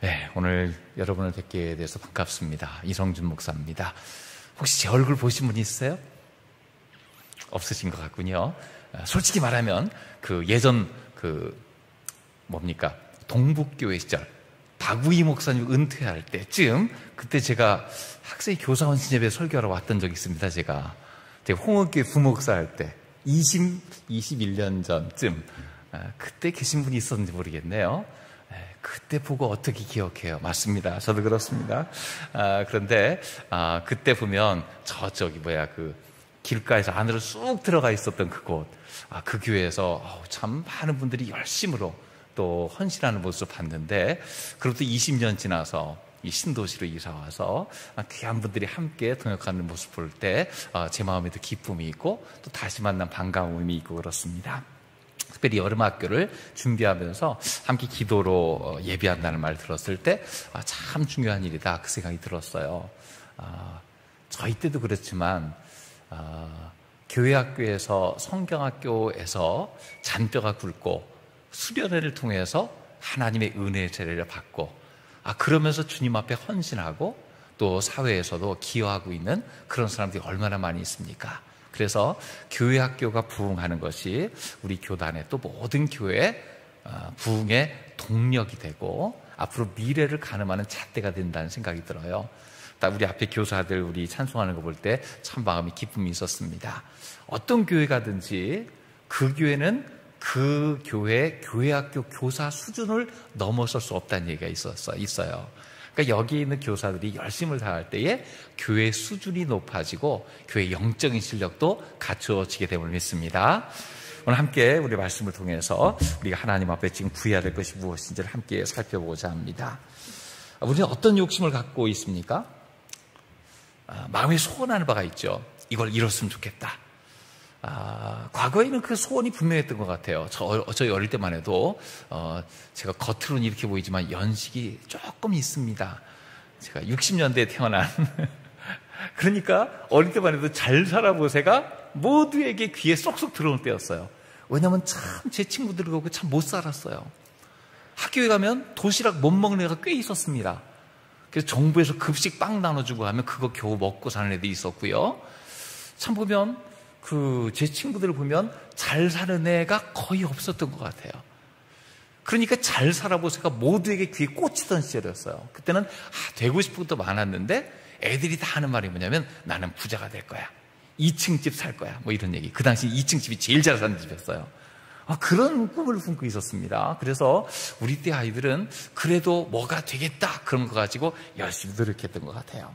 네, 오늘 여러분을 뵙게 돼서 반갑습니다. 이성준 목사입니다. 혹시 제 얼굴 보신 분 있어요? 없으신 것 같군요. 솔직히 말하면 예전 동북교회 시절 박우희 목사님 은퇴할 때쯤, 그때 제가 학생 교사원 신예배 설교하러 왔던 적이 있습니다. 제가 홍업교회 부목사 할 때 21년 전쯤, 그때 계신 분이 있었는지 모르겠네요. 그때 보고 어떻게 기억해요? 맞습니다. 저도 그렇습니다. 그런데 그때 보면 길가에서 안으로 쑥 들어가 있었던 그곳, 그 교회에서 참 많은 분들이 열심으로 또 헌신하는 모습을 봤는데, 그로부터 20년 지나서 이 신도시로 이사 와서 귀한 분들이 함께 동역하는 모습 볼 때 제 마음에도 기쁨이 있고 또 다시 만난 반가움이 있고 그렇습니다. 특별히 여름학교를 준비하면서 함께 기도로 예비한다는 말 들었을 때 참 중요한 일이다, 그 생각이 들었어요. 저희 때도 그렇지만 교회학교에서 성경학교에서 잔뼈가 굵고 수련회를 통해서 하나님의 은혜의 세례를 받고 그러면서 주님 앞에 헌신하고 또 사회에서도 기여하고 있는 그런 사람들이 얼마나 많이 있습니까? 그래서 교회학교가 부흥하는 것이 우리 교단의 또 모든 교회의 부흥의 동력이 되고 앞으로 미래를 가늠하는 잣대가 된다는 생각이 들어요. 딱 우리 앞에 교사들 우리 찬송하는 거 볼 때 참 마음이 기쁨이 있었습니다. 어떤 교회 가든지 그 교회는 그 교회학교 교사 수준을 넘어설 수 없다는 얘기가 있어요. 그러니까 여기 있는 교사들이 열심을 다할 때에 교회 수준이 높아지고 교회 영적인 실력도 갖추어지게 됨을 믿습니다. 오늘 함께 우리 말씀을 통해서 우리가 하나님 앞에 지금 구해야 될 것이 무엇인지를 함께 살펴보고자 합니다. 우리는 어떤 욕심을 갖고 있습니까? 마음에 소원하는 바가 있죠. 이걸 이뤘으면 좋겠다. 과거에는 그 소원이 분명했던 것 같아요. 저희 어릴 때만 해도 제가 겉으로는 이렇게 보이지만 연식이 조금 있습니다. 제가 60년대에 태어난 그러니까 어릴 때만 해도 잘 살아보세가 모두에게 귀에 쏙쏙 들어올 때였어요. 왜냐하면 참 제 친구들하고 참 못 살았어요. 학교에 가면 도시락 못 먹는 애가 꽤 있었습니다. 그래서 정부에서 급식 빵 나눠주고 하면 그거 겨우 먹고 사는 애들이 있었고요. 참 보면 제 친구들을 보면 잘 사는 애가 거의 없었던 것 같아요. 그러니까 잘 살아보세가 모두에게 귀에 꽂히던 시절이었어요. 그때는 되고 싶은 것도 많았는데 애들이 다 하는 말이 뭐냐면 나는 부자가 될 거야. 2층 집 살 거야. 뭐 이런 얘기. 그 당시 2층 집이 제일 잘 사는 집이었어요. 그런 꿈을 품고 있었습니다. 그래서 우리 때 아이들은 그래도 뭐가 되겠다 그런 거 가지고 열심히 노력했던 것 같아요.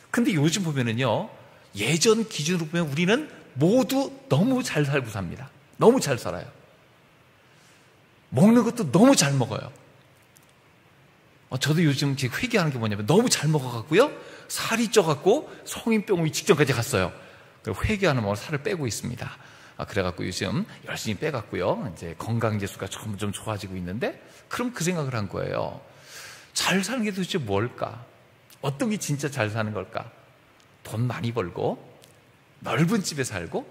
근데 요즘 보면은요, 예전 기준으로 보면 우리는 모두 너무 잘 살고 삽니다. 너무 잘 살아요. 먹는 것도 너무 잘 먹어요. 저도 요즘 회개하는 게 뭐냐면 너무 잘 먹어갖고요, 살이 쪄갖고 성인병이 직전까지 갔어요. 회개하는 마음으로 살을 빼고 있습니다. 그래갖고 요즘 열심히 빼갖고요, 이제 건강지수가 점점 좋아지고 있는데, 그럼 그 생각을 한 거예요. 잘 사는 게 도대체 뭘까? 어떤 게 진짜 잘 사는 걸까? 돈 많이 벌고 넓은 집에 살고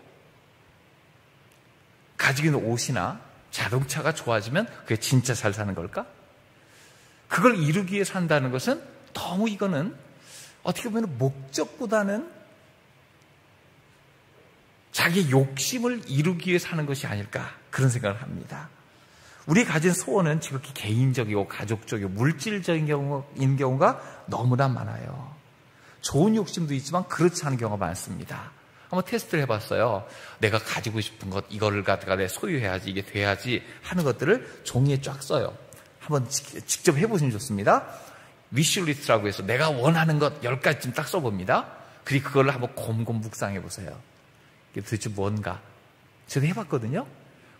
가지고 있는 옷이나 자동차가 좋아지면 그게 진짜 잘 사는 걸까? 그걸 이루기 위해 산다는 것은 너무 이거는 어떻게 보면 목적보다는 자기 욕심을 이루기 위해 사는 것이 아닐까, 그런 생각을 합니다. 우리 가진 소원은 지극히 개인적이고 가족적이고 물질적인 경우가 너무나 많아요. 좋은 욕심도 있지만 그렇지 않은 경우가 많습니다. 한번 테스트를 해봤어요. 내가 가지고 싶은 것, 이거를 갖다가 내 소유해야지, 이게 돼야지 하는 것들을 종이에 쫙 써요. 한번 직접 해보시면 좋습니다. 위시리스트라고 해서 내가 원하는 것 10가지쯤 딱 써봅니다. 그리고 그걸 한번 곰곰 묵상해보세요. 이게 도대체 뭔가? 저도 해봤거든요.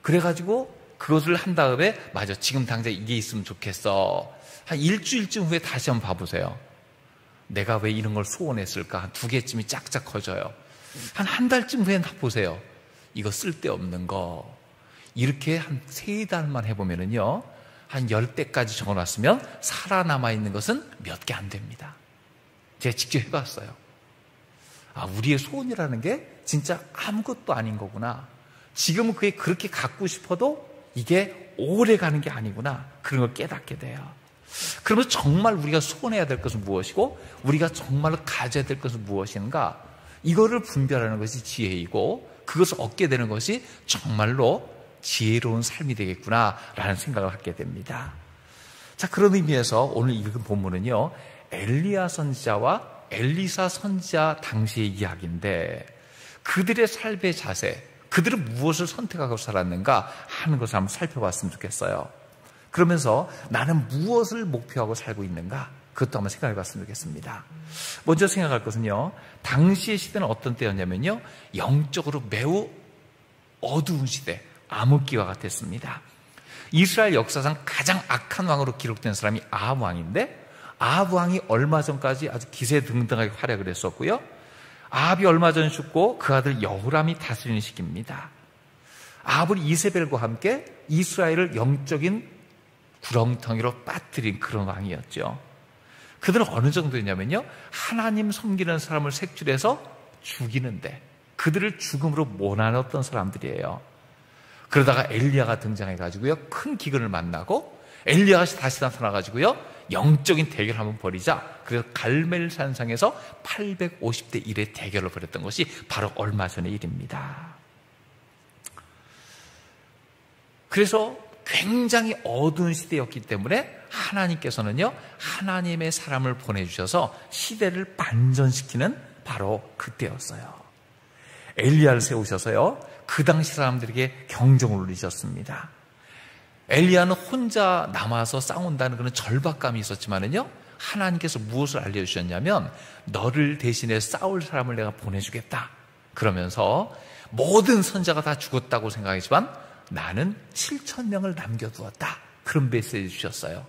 그래가지고 그것을 한 다음에 맞아, 지금 당장 이게 있으면 좋겠어. 한 일주일쯤 후에 다시 한번 봐보세요. 내가 왜 이런 걸 소원했을까? 한 2개쯤이 짝짝 커져요. 한 달쯤 후에 보세요. 이거 쓸데없는 거. 이렇게 한 3달만 해보면은요, 한 10대까지 적어놨으면 살아남아 있는 것은 몇 개 안 됩니다. 제가 직접 해봤어요. 우리의 소원이라는 게 진짜 아무것도 아닌 거구나. 지금은 그게 그렇게 갖고 싶어도 이게 오래 가는 게 아니구나. 그런 걸 깨닫게 돼요. 그러면 정말 우리가 소원해야 될 것은 무엇이고 우리가 정말로 가져야 될 것은 무엇인가? 이거를 분별하는 것이 지혜이고 그것을 얻게 되는 것이 정말로 지혜로운 삶이 되겠구나라는 생각을 하게 됩니다. 자, 그런 의미에서 오늘 읽은 본문은요, 엘리야 선지자와 엘리사 선지자 당시의 이야기인데 그들의 삶의 자세, 그들은 무엇을 선택하고 살았는가 하는 것을 한번 살펴봤으면 좋겠어요. 그러면서 나는 무엇을 목표하고 살고 있는가? 그것도 한번 생각해 봤으면 좋겠습니다. 먼저 생각할 것은요, 당시의 시대는 어떤 때였냐면요, 영적으로 매우 어두운 시대, 암흑기와 같았습니다. 이스라엘 역사상 가장 악한 왕으로 기록된 사람이 아합 왕인데 아합 왕이 얼마 전까지 아주 기세등등하게 활약을 했었고요. 아합이 얼마 전 죽고 그 아들 여호람이 다스리는 시기입니다. 아합은 이세벨과 함께 이스라엘을 영적인 구렁텅이로 빠뜨린 그런 왕이었죠. 그들은 어느 정도였냐면요, 하나님 섬기는 사람을 색출해서 죽이는데 그들을 죽음으로 몰아넣었던 사람들이에요. 그러다가 엘리야가 등장해가지고요, 큰 기근을 만나고 엘리야가 다시 나타나가지고요, 영적인 대결을 한번 벌이자. 그래서 갈멜 산상에서 850대 1의 대결을 벌였던 것이 바로 얼마 전의 일입니다. 그래서 굉장히 어두운 시대였기 때문에 하나님께서는요, 하나님의 사람을 보내주셔서 시대를 반전시키는 바로 그때였어요. 엘리야를 세우셔서요, 그 당시 사람들에게 경종을 울리셨습니다. 엘리야는 혼자 남아서 싸운다는 그런 절박감이 있었지만은요, 하나님께서 무엇을 알려주셨냐면 너를 대신해 싸울 사람을 내가 보내주겠다. 그러면서 모든 선자가 다 죽었다고 생각했지만 나는 7,000명을 남겨두었다. 그런 메시지를 주셨어요.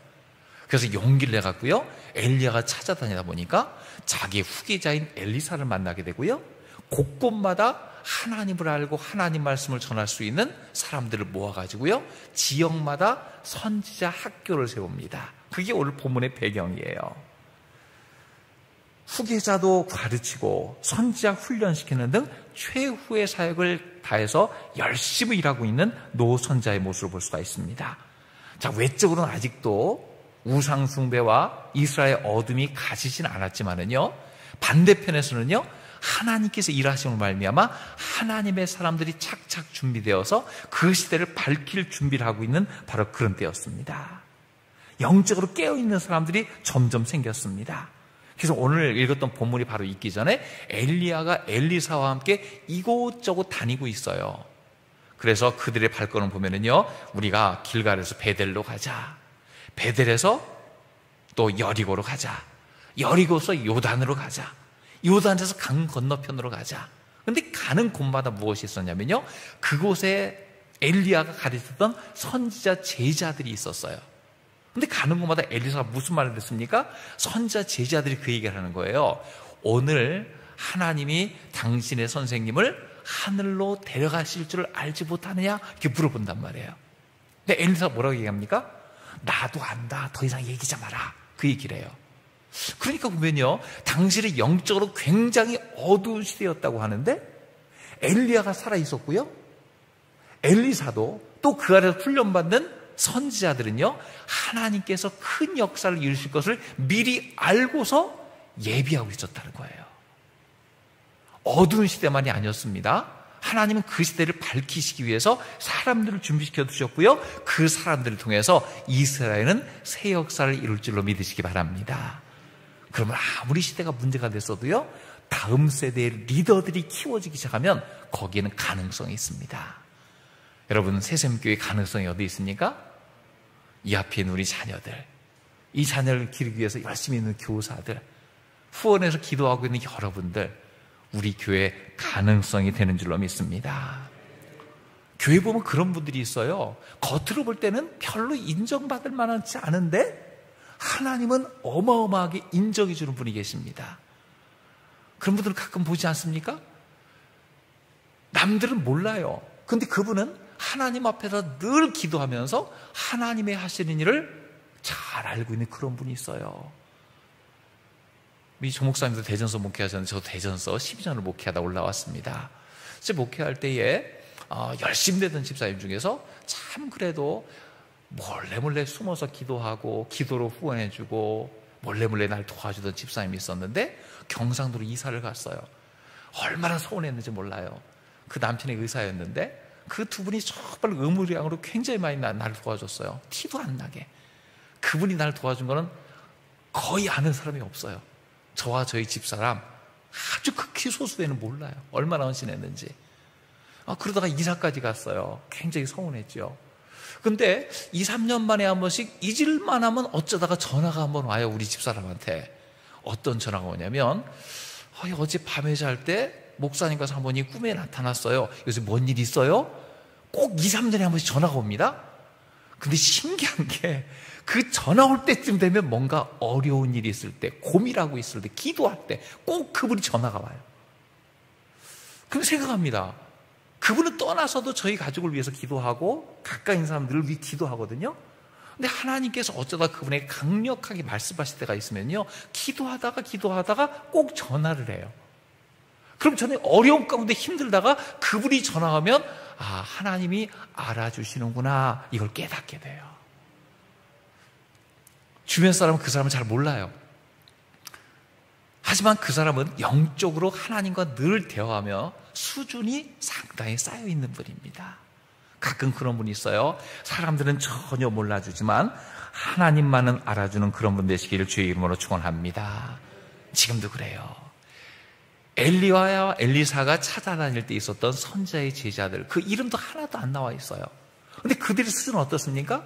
그래서 용기를 내갖고요, 엘리야가 찾아다니다 보니까 자기 후계자인 엘리사를 만나게 되고요, 곳곳마다 하나님을 알고 하나님 말씀을 전할 수 있는 사람들을 모아가지고요, 지역마다 선지자 학교를 세웁니다. 그게 오늘 본문의 배경이에요. 후계자도 가르치고 선지자 훈련시키는 등 최후의 사역을 다해서 열심히 일하고 있는 노선자의 모습을 볼 수가 있습니다. 자, 외적으로는 아직도 우상 숭배와 이스라엘 어둠이 가시진 않았지만은요, 반대편에서는요, 하나님께서 일하심을 말미암아 하나님의 사람들이 착착 준비되어서 그 시대를 밝힐 준비를 하고 있는 바로 그런 때였습니다. 영적으로 깨어있는 사람들이 점점 생겼습니다. 그래서 오늘 읽었던 본문이 바로 있기 전에 엘리야가 엘리사와 함께 이곳저곳 다니고 있어요. 그래서 그들의 발걸음 보면은요, 우리가 길갈에서 베델로 가자, 베델에서 또 여리고로 가자, 여리고서 요단으로 가자, 요단에서 강 건너편으로 가자. 그런데 가는 곳마다 무엇이 있었냐면요, 그곳에 엘리야가 가르쳤던 선지자 제자들이 있었어요. 근데 가는 곳마다 엘리사가 무슨 말을 했습니까? 선지자 제자들이 그 얘기를 하는 거예요. 오늘 하나님이 당신의 선생님을 하늘로 데려가실 줄 알지 못하느냐? 이렇게 물어본단 말이에요. 근데 엘리사가 뭐라고 얘기합니까? 나도 안다. 더 이상 얘기하지 마라. 그 얘기를 해요. 그러니까 보면요, 당시는 영적으로 굉장히 어두운 시대였다고 하는데 엘리야가 살아있었고요, 엘리사도 또 그 아래서 훈련받는 선지자들은요, 하나님께서 큰 역사를 이루실 것을 미리 알고서 예비하고 있었다는 거예요. 어두운 시대만이 아니었습니다. 하나님은 그 시대를 밝히시기 위해서 사람들을 준비시켜 두셨고요, 그 사람들을 통해서 이스라엘은 새 역사를 이룰 줄로 믿으시기 바랍니다. 그러면 아무리 시대가 문제가 됐어도요, 다음 세대의 리더들이 키워지기 시작하면 거기에는 가능성이 있습니다. 여러분, 새샘교회 가능성이 어디 있습니까? 이 앞에 있는 우리 자녀들, 이 자녀를 기르기 위해서 열심히 있는 교사들, 후원해서 기도하고 있는 여러분들, 우리 교회 가능성이 되는 줄로 믿습니다. 교회 보면 그런 분들이 있어요. 겉으로 볼 때는 별로 인정받을 만하지 않은데 하나님은 어마어마하게 인정해 주는 분이 계십니다. 그런 분들을 가끔 보지 않습니까? 남들은 몰라요. 그런데 그분은 하나님 앞에서 늘 기도하면서 하나님의 하시는 일을 잘 알고 있는 그런 분이 있어요. 우리 조 목사님도 대전서 목회하셨는데 저도 대전서 12전을 목회하다 올라왔습니다. 그래서 목회할 때에 열심히 되던 집사님 중에서 참 그래도 몰래 숨어서 기도하고 기도로 후원해주고 몰래 날 도와주던 집사님이 있었는데 경상도로 이사를 갔어요. 얼마나 서운했는지 몰라요. 그 남편이 의사였는데 그 두 분이 정말 의무량으로 굉장히 많이 날 도와줬어요. 티도 안 나게. 그분이 날 도와준 거는 거의 아는 사람이 없어요. 저와 저희 집사람 아주 극히 소수에는 몰라요. 얼마나 헌신했는지. 그러다가 이사까지 갔어요. 굉장히 서운했죠. 근데 2, 3년 만에 한 번씩 잊을만 하면 어쩌다가 전화가 한번 와요. 우리 집사람한테. 어떤 전화가 오냐면 어제 밤에 잘 때 목사님과 사모님 꿈에 나타났어요. 요새 뭔 일 있어요? 꼭 2, 3년에 한 번씩 전화가 옵니다. 근데 신기한 게 그 전화 올 때쯤 되면 뭔가 어려운 일이 있을 때, 고민하고 있을 때, 기도할 때 꼭 그분이 전화가 와요. 그럼 생각합니다. 그분은 떠나서도 저희 가족을 위해서 기도하고 가까이 있는 사람들을 위해 기도하거든요. 근데 하나님께서 어쩌다 그분에게 강력하게 말씀하실 때가 있으면요, 기도하다가 꼭 전화를 해요. 그럼 저는 어려움 가운데 힘들다가 그분이 전화하면 하나님이 알아주시는구나, 이걸 깨닫게 돼요. 주변 사람은 그 사람을 잘 몰라요. 하지만 그 사람은 영적으로 하나님과 늘 대화하며 수준이 상당히 쌓여있는 분입니다. 가끔 그런 분이 있어요. 사람들은 전혀 몰라주지만 하나님만은 알아주는 그런 분 되시기를 주의 이름으로 축원합니다. 지금도 그래요. 엘리야와 엘리사가 찾아다닐 때 있었던 선지자의 제자들, 그 이름도 하나도 안 나와 있어요. 근데 그들의 수준은 어떻습니까?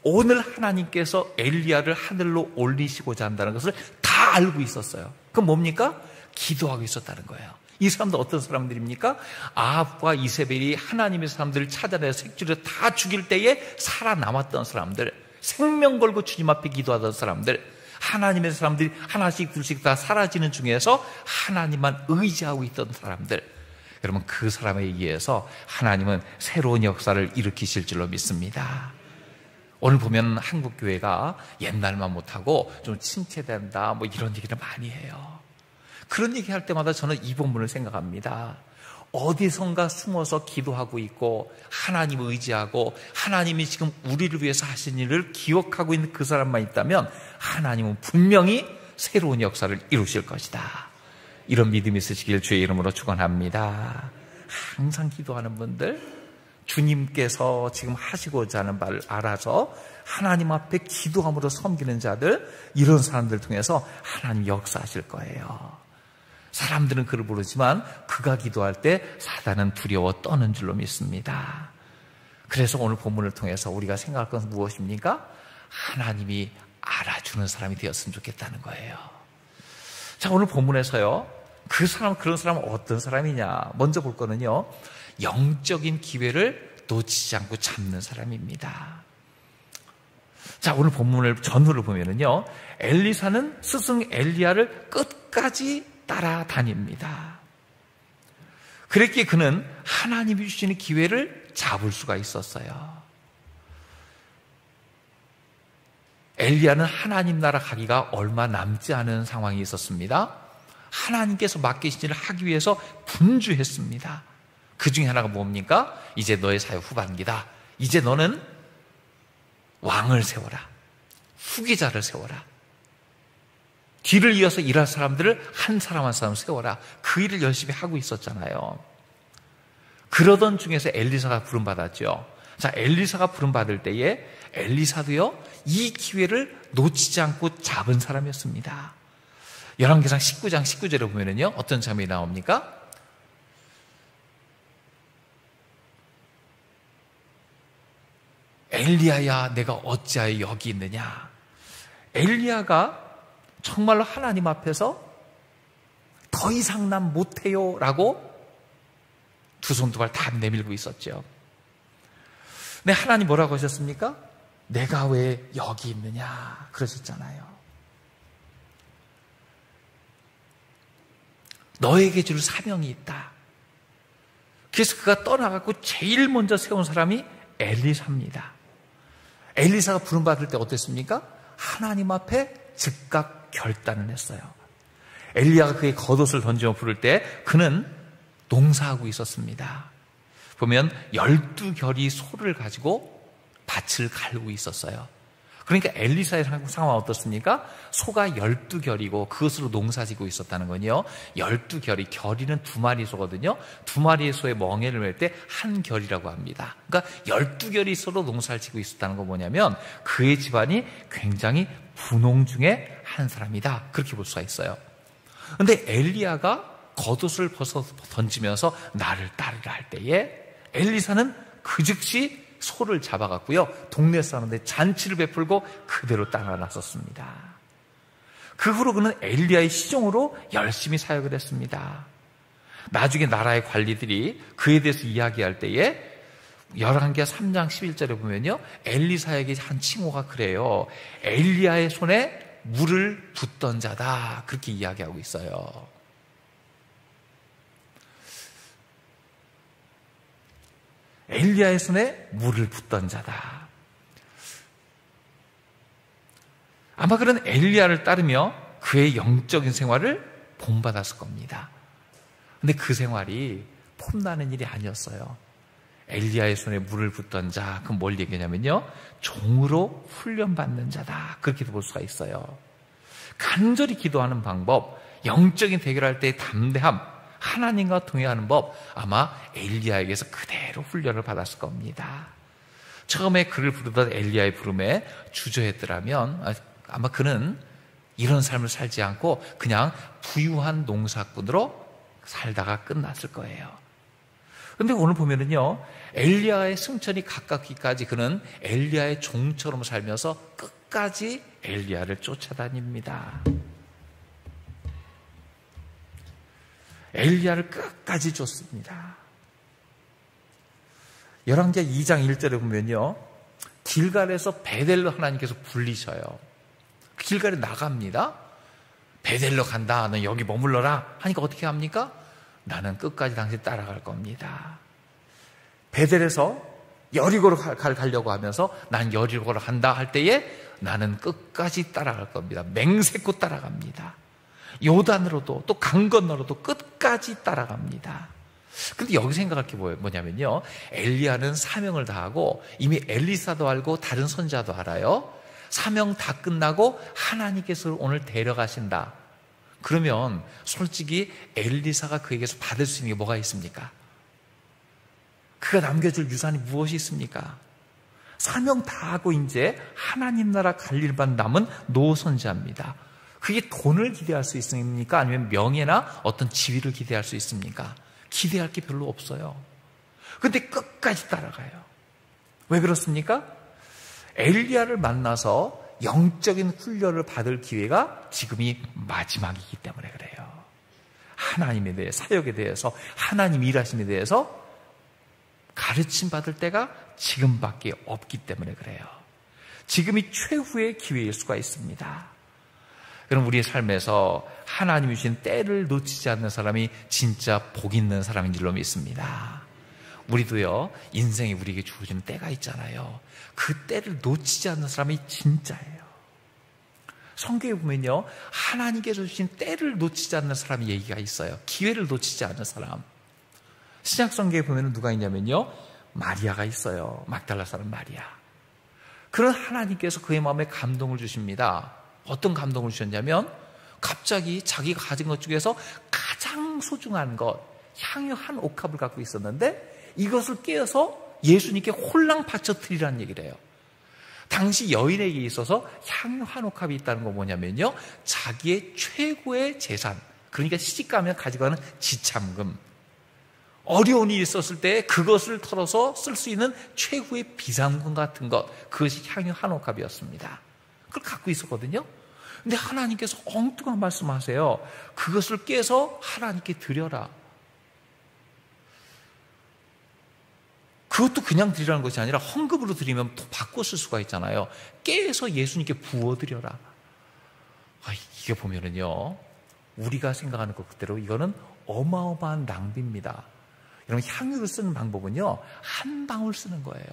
오늘 하나님께서 엘리야를 하늘로 올리시고자 한다는 것을 다 알고 있었어요. 그럼 뭡니까? 기도하고 있었다는 거예요. 이 사람들 어떤 사람들입니까? 아합과 이세벨이 하나님의 사람들을 찾아내서 색줄을 다 죽일 때에 살아남았던 사람들, 생명 걸고 주님 앞에 기도하던 사람들, 하나님의 사람들이 하나씩 둘씩 다 사라지는 중에서 하나님만 의지하고 있던 사람들, 여러분 그 사람에 의해서 하나님은 새로운 역사를 일으키실 줄로 믿습니다. 오늘 보면 한국교회가 옛날만 못하고 좀 침체된다 이런 얘기를 많이 해요. 그런 얘기할 때마다 저는 이 본문을 생각합니다. 어디선가 숨어서 기도하고 있고 하나님을 의지하고 하나님이 지금 우리를 위해서 하신 일을 기억하고 있는 그 사람만 있다면 하나님은 분명히 새로운 역사를 이루실 것이다. 이런 믿음이 있으시길 주의 이름으로 축원합니다. 항상 기도하는 분들, 주님께서 지금 하시고자 하는 바를 알아서 하나님 앞에 기도함으로 섬기는 자들, 이런 사람들 통해서 하나님 역사하실 거예요. 사람들은 그를 부르지만 그가 기도할 때 사단은 두려워 떠는 줄로 믿습니다. 그래서 오늘 본문을 통해서 우리가 생각할 것은 무엇입니까? 하나님이 알아주는 사람이 되었으면 좋겠다는 거예요. 자, 오늘 본문에서요, 그런 사람은 어떤 사람이냐? 먼저 볼 거는요, 영적인 기회를 놓치지 않고 잡는 사람입니다. 자, 오늘 본문을 전후를 보면은요, 엘리사는 스승 엘리야를 끝까지 따라다닙니다. 그랬기에 그는 하나님이 주시는 기회를 잡을 수가 있었어요. 엘리야는 하나님 나라 가기가 얼마 남지 않은 상황이 있었습니다. 하나님께서 맡기신 일을 하기 위해서 분주했습니다. 그 중에 하나가 뭡니까? 이제 너의 사역 후반기다. 이제 너는 왕을 세워라. 후계자를 세워라. 뒤를 이어서 일할 사람들을 한 사람 한 사람 세워라. 그 일을 열심히 하고 있었잖아요. 그러던 중에서 엘리사가 부름받았죠. 자, 엘리사가 부름받을 때에 엘리사도요, 이 기회를 놓치지 않고 잡은 사람이었습니다. 열왕기상 19장 19절에 보면은요, 어떤 장면이 나옵니까? 엘리야야, 내가 어찌하여 여기 있느냐? 엘리야가 정말로 하나님 앞에서 더 이상 난 못해요 라고 두 손 두 발 다 내밀고 있었죠. 근데 하나님 뭐라고 하셨습니까? 내가 왜 여기 있느냐 그러셨잖아요. 너에게 줄 사명이 있다. 그래서 그가 떠나가고 제일 먼저 세운 사람이 엘리사입니다. 엘리사가 부름받을 때 어땠습니까? 하나님 앞에 즉각 결단을 했어요. 엘리야가 그의 겉옷을 던지며 부를 때 그는 농사하고 있었습니다. 보면 12결이 소를 가지고 밭을 갈고 있었어요. 그러니까 엘리사의 상황은 어떻습니까? 소가 12결이고 그것으로 농사지고 있었다는 건요. 12결이, 결이는 2마리 소거든요. 2마리의 소의 멍에를 맬 때 한 결이라고 합니다. 그러니까 12결이 서로 농사를 지고 있었다는 건 뭐냐면 그의 집안이 굉장히 분홍 중에 한 사람이다. 그렇게 볼 수가 있어요. 그런데 엘리야가 겉옷을 벗어 던지면서 나를 따르라 할 때에 엘리사는 그 즉시 소를 잡아갔고요. 동네 사람들의 잔치를 베풀고 그대로 따라 나섰습니다. 그 후로 그는 엘리야의 시종으로 열심히 사역을 했습니다. 나중에 나라의 관리들이 그에 대해서 이야기할 때에 열왕기하 3장 11절에 보면요. 엘리사에게 한 칭호가 그래요. 엘리야의 손에 물을 붓던 자다. 그렇게 이야기하고 있어요. 엘리야의 손에 물을 붓던 자다. 아마 그런 엘리야를 따르며 그의 영적인 생활을 본받았을 겁니다. 근데 그 생활이 폼나는 일이 아니었어요. 엘리야의 손에 물을 붓던 자, 그건 뭘 얘기하냐면요. 종으로 훈련받는 자다. 그렇게도 볼 수가 있어요. 간절히 기도하는 방법, 영적인 대결할 때의 담대함, 하나님과 동행하는 법, 아마 엘리야에게서 그대로 훈련을 받았을 겁니다. 처음에 그를 부르던 엘리야의 부름에 주저했더라면 아마 그는 이런 삶을 살지 않고 그냥 부유한 농사꾼으로 살다가 끝났을 거예요. 그런데 오늘 보면은요, 엘리야의 승천이 가깝기까지 그는 엘리야의 종처럼 살면서 끝까지 엘리야를 쫓아다닙니다. 엘리야를 끝까지 쫓습니다. 열왕기하 2장 1절에 보면요, 길갈에서 베델로 하나님께서 불리셔요. 길갈에 나갑니다. 베델로 간다. 너 여기 머물러라 하니까 어떻게 합니까? 나는 끝까지 당신 따라갈 겁니다. 베델에서 여리고로 가려고 하면서 난 여리고로 간다 할 때에 나는 끝까지 따라갈 겁니다. 맹세코 따라갑니다. 요단으로도 또 강 건너로도 끝까지 따라갑니다. 근데 여기 생각할 게 뭐냐면요, 엘리야는 사명을 다하고 이미 엘리사도 알고 다른 선지자도 알아요. 사명 다 끝나고 하나님께서 오늘 데려가신다. 그러면 솔직히 엘리사가 그에게서 받을 수 있는 게 뭐가 있습니까? 그가 남겨줄 유산이 무엇이 있습니까? 사명 다 하고 이제 하나님 나라 갈 일만 남은 노선지자입니다. 그게 돈을 기대할 수 있습니까? 아니면 명예나 어떤 지위를 기대할 수 있습니까? 기대할 게 별로 없어요. 근데 끝까지 따라가요. 왜 그렇습니까? 엘리야를 만나서 영적인 훈련을 받을 기회가 지금이 마지막이기 때문에 그래요. 하나님에 대해, 사역에 대해서, 하나님 일하심에 대해서 가르침 받을 때가 지금밖에 없기 때문에 그래요. 지금이 최후의 기회일 수가 있습니다. 그럼 우리의 삶에서 하나님이 주신 때를 놓치지 않는 사람이 진짜 복 있는 사람인 줄로 믿습니다. 우리도요, 인생에 우리에게 주어지는 때가 있잖아요. 그 때를 놓치지 않는 사람이 진짜예요. 성경에 보면요, 하나님께서 주신 때를 놓치지 않는 사람의 얘기가 있어요. 기회를 놓치지 않는 사람. 신약 성경에 보면 누가 있냐면요, 마리아가 있어요. 막달라 사람 마리아. 그런 하나님께서 그의 마음에 감동을 주십니다. 어떤 감동을 주셨냐면 갑자기 자기가 가진 것 중에서 가장 소중한 것, 향유 한 옥합을 갖고 있었는데 이것을 깨어서 예수님께 홀랑 바쳐 드리라는 얘기를 해요. 당시 여인에게 있어서 향유 한 옥합이 있다는 건 뭐냐면요, 자기의 최고의 재산, 그러니까 시집가면 가지고 가는 지참금, 어려운 일이 있었을 때 그것을 털어서 쓸 수 있는 최후의 비상금 같은 것, 그것이 향유 한 옥합이었습니다. 그걸 갖고 있었거든요. 근데 하나님께서 엉뚱한 말씀하세요. 그것을 깨서 하나님께 드려라. 그것도 그냥 드리라는 것이 아니라 헌금으로 드리면 또 바꿔 쓸 수가 있잖아요. 깨서 예수님께 부어드려라. 이게 보면은요, 우리가 생각하는 것 그대로 이거는 어마어마한 낭비입니다. 여러분, 향유를 쓰는 방법은요, 한 방울 쓰는 거예요.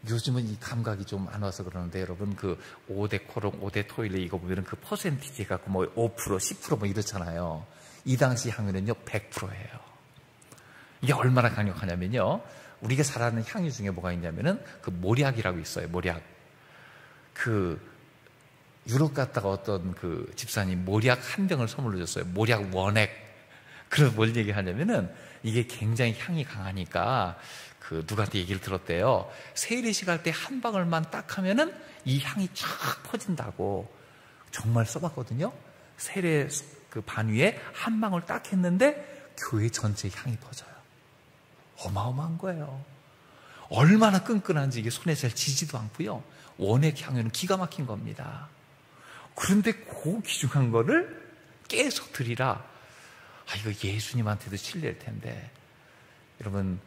요즘은 이 감각이 좀 안 와서 그러는데, 여러분, 그 5대 코롱, 5대 토일렛 이거 보면은 그 퍼센티지 갖고 뭐 5%, 10% 뭐 이렇잖아요. 이 당시 향유는요, 100%예요. 이게 얼마나 강력하냐면요, 우리가 잘 아는 향유 중에 뭐가 있냐면은 그 모략이라고 있어요. 모략. 유럽 갔다가 어떤 그 집사님 모략 한 병을 선물로 줬어요. 모략 원액. 그래서 뭘 얘기하냐면은 이게 굉장히 향이 강하니까 누구한테 얘기를 들었대요. 세례식 할 때 한 방울만 딱 하면은 이 향이 쫙 퍼진다고. 정말 써봤거든요. 세례 반 위에 한 방울 딱 했는데 교회 전체에 향이 퍼져요. 어마어마한 거예요. 얼마나 끈끈한지 이게 손에 잘 지지도 않고요. 원액 향유는 기가 막힌 겁니다. 그런데 그 귀중한 거를 깨서 드리라. 이거 예수님한테도 실례일 텐데. 여러분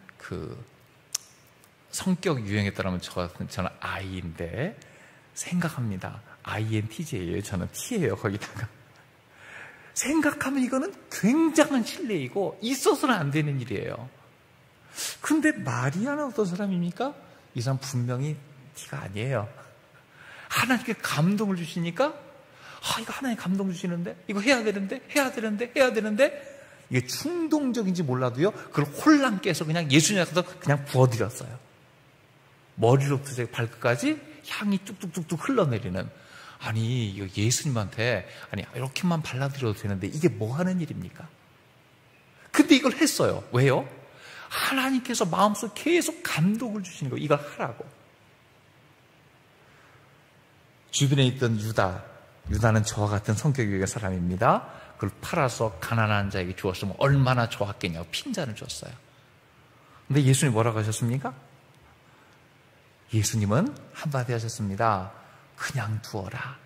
성격 유형에 따르면 저는 I인데 생각합니다. INTJ예요. 저는 T예요. 거기다가 생각하면 이거는 굉장한 실례이고 있어서는 안 되는 일이에요. 근데 마리아는 어떤 사람입니까? 이 사람 분명히 T가 아니에요. 하나님께 감동을 주시니까 이거 하나님 감동 주시는데 이거 해야 되는데 이게 충동적인지 몰라도요. 그걸 홀랑 깨서 그냥 예수님 앞에서 그냥 부어드렸어요. 머리로부터 발끝까지 향이 뚝뚝뚝뚝 흘러내리는. 아니 이거 예수님한테 이렇게만 발라드려도 되는데 이게 뭐 하는 일입니까? 근데 이걸 했어요. 왜요? 하나님께서 마음속 계속 감동을 주시는 거예요. 이걸 하라고. 주변에 있던 유다는 저와 같은 성격의 사람입니다. 그걸 팔아서 가난한 자에게 주었으면 얼마나 좋았겠냐고 핀잔을 줬어요. 근데 예수님이 뭐라고 하셨습니까? 예수님은 한마디 하셨습니다. 그냥 두어라.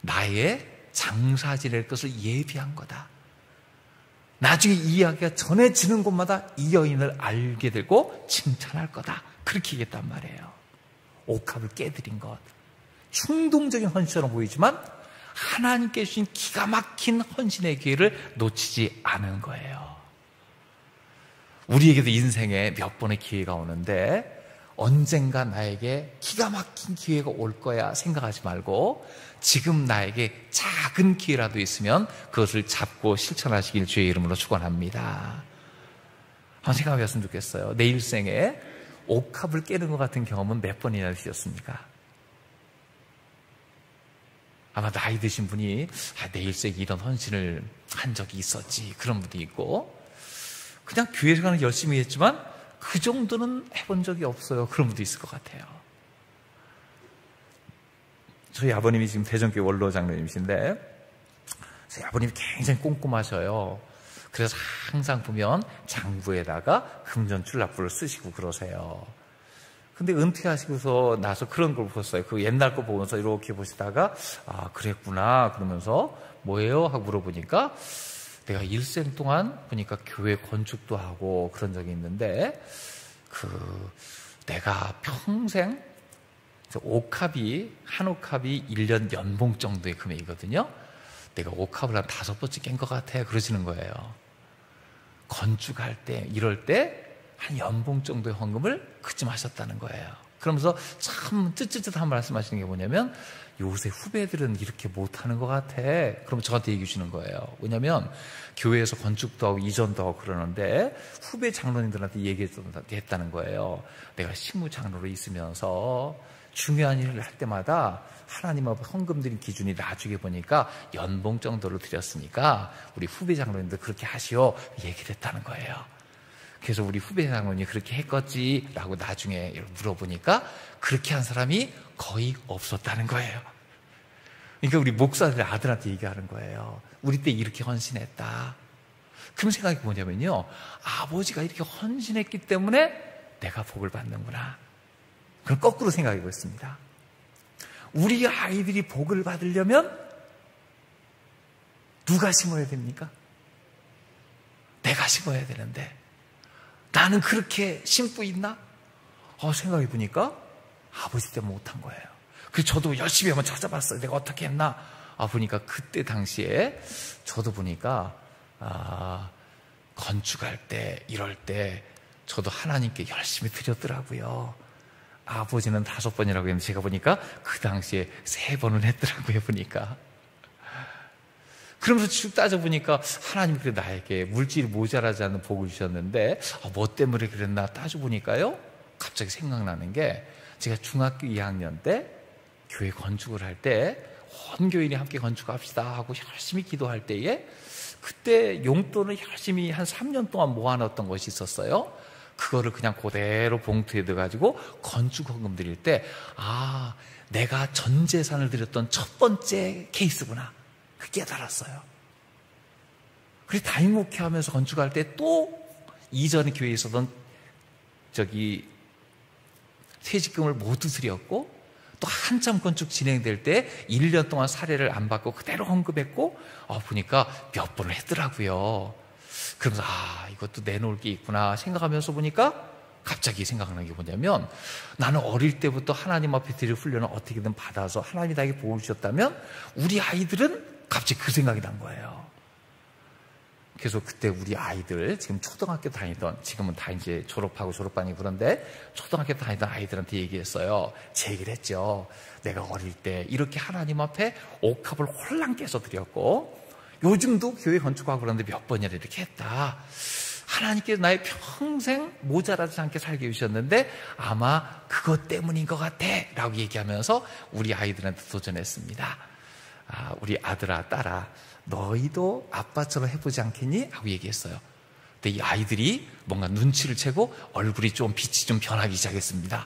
나의 장사 지낼 것을 예비한 거다. 나중에 이 이야기가 전해지는 곳마다 이 여인을 알게 되고 칭찬할 거다. 그렇게 얘기했단 말이에요. 옥합을 깨드린 것. 충동적인 헌신처럼 보이지만 하나님께 주신 기가 막힌 헌신의 기회를 놓치지 않은 거예요. 우리에게도 인생에 몇 번의 기회가 오는데 언젠가 나에게 기가 막힌 기회가 올 거야 생각하지 말고 지금 나에게 작은 기회라도 있으면 그것을 잡고 실천하시길 주의 이름으로 축원합니다. 한번 생각해 봤으면 좋겠어요. 내 일생에 옥합을 깨는 것 같은 경험은 몇 번이나 되셨습니까? 아마 나이 드신 분이 내 일생에 이런 헌신을 한 적이 있었지 그런 분도 있고 그냥 교회 생활은 열심히 했지만 그 정도는 해본 적이 없어요. 그런 분도 있을 것 같아요. 저희 아버님이 지금 대전교회 원로 장로님이신데 저희 아버님이 굉장히 꼼꼼하셔요. 그래서 항상 보면 장부에다가 금전출납부를 쓰시고 그러세요. 근데 은퇴하시고서 나서 그런 걸 보셨어요. 그 옛날 거 보면서 이렇게 보시다가 그랬구나 그러면서 뭐예요? 하고 물어보니까 내가 일생 동안 보니까 교회 건축도 하고 그런 적이 있는데 내가 평생 한 옥합이 1년 연봉 정도의 금액이거든요. 내가 옥합을 한 5번째 깬 것 같아 그러시는 거예요. 건축할 때 이럴 때 한 연봉 정도의 헌금을 그쯤 하셨다는 거예요. 그러면서 참 쯧쯧쯧한 말씀하시는 게 뭐냐면 요새 후배들은 이렇게 못하는 것 같아. 그럼 저한테 얘기해 주시는 거예요. 왜냐하면 교회에서 건축도 하고 이전도 하고 그러는데 후배 장로님들한테 얘기했다는 거예요. 내가 식무장로로 있으면서 중요한 일을 할 때마다 하나님 앞에 헌금 드린 기준이 나중에 보니까 연봉 정도로 드렸으니까 우리 후배 장로님들 그렇게 하시오 얘기를 했다는 거예요. 그래서 우리 후배 장로님이 그렇게 했겠지라고 나중에 물어보니까 그렇게 한 사람이 거의 없었다는 거예요. 그러니까 우리 목사들 아들한테 얘기하는 거예요. 우리 때 이렇게 헌신했다. 그럼 생각이 뭐냐면요. 아버지가 이렇게 헌신했기 때문에 내가 복을 받는구나. 그럼 거꾸로 생각하고 있습니다. 우리 아이들이 복을 받으려면 누가 심어야 됩니까? 내가 심어야 되는데 나는 그렇게 심고 있나? 생각해 보니까 아버지 때문에 못한 거예요. 그래서 저도 열심히 한번 찾아봤어요. 내가 어떻게 했나? 보니까 그때 당시에 저도 보니까 건축할 때 이럴 때 저도 하나님께 열심히 드렸더라고요. 아버지는 5번이라고 했는데 제가 보니까 그 당시에 3번을 했더라고요. 보니까 그러면서 쭉 따져보니까 하나님 그래 나에게 물질이 모자라지 않는 복을 주셨는데 뭐 때문에 그랬나 따져보니까요, 갑자기 생각나는 게 제가 중학교 2학년 때 교회 건축을 할 때 온 교인이 함께 건축합시다 하고 열심히 기도할 때에 그때 용돈을 열심히 한 3년 동안 모아놨던 것이 있었어요. 그거를 그냥 그대로 봉투에 넣어가지고 건축 헌금 드릴 때 내가 전 재산을 드렸던 첫 번째 케이스구나, 그 깨달았어요. 그래서 담임 목회하면서 건축할 때 또 이전에 교회에 있었던 퇴직금을 모두 드렸고, 또 한참 건축 진행될 때 1년 동안 사례를 안 받고 그대로 헌금했고, 보니까 몇 번을 했더라고요. 그러면서 이것도 내놓을 게 있구나 생각하면서 보니까 갑자기 생각나는 게 뭐냐면, 나는 어릴 때부터 하나님 앞에 드릴 훈련을 어떻게든 받아서 하나님이 나에게 복을 주셨다면 우리 아이들은 갑자기 그 생각이 난 거예요. 그래서 그때 우리 아이들, 지금 초등학교 다니던, 지금은 다 이제 졸업하고 졸업반이 그런데 초등학교 다니던 아이들한테 얘기했어요. 제 얘기를 했죠. 내가 어릴 때 이렇게 하나님 앞에 옥합을 홀랑 깨서 드렸고, 요즘도 교회 건축하고 그러는데 몇 번이나 이렇게 했다. 하나님께서 나의 평생 모자라지 않게 살게 해주셨는데 아마 그것 때문인 것 같아 라고 얘기하면서 우리 아이들한테 도전했습니다. 우리 아들아, 딸아, 너희도 아빠처럼 해보지 않겠니? 하고 얘기했어요. 근데 이 아이들이 뭔가 눈치를 채고 얼굴이 좀 빛이 좀 변하기 시작했습니다.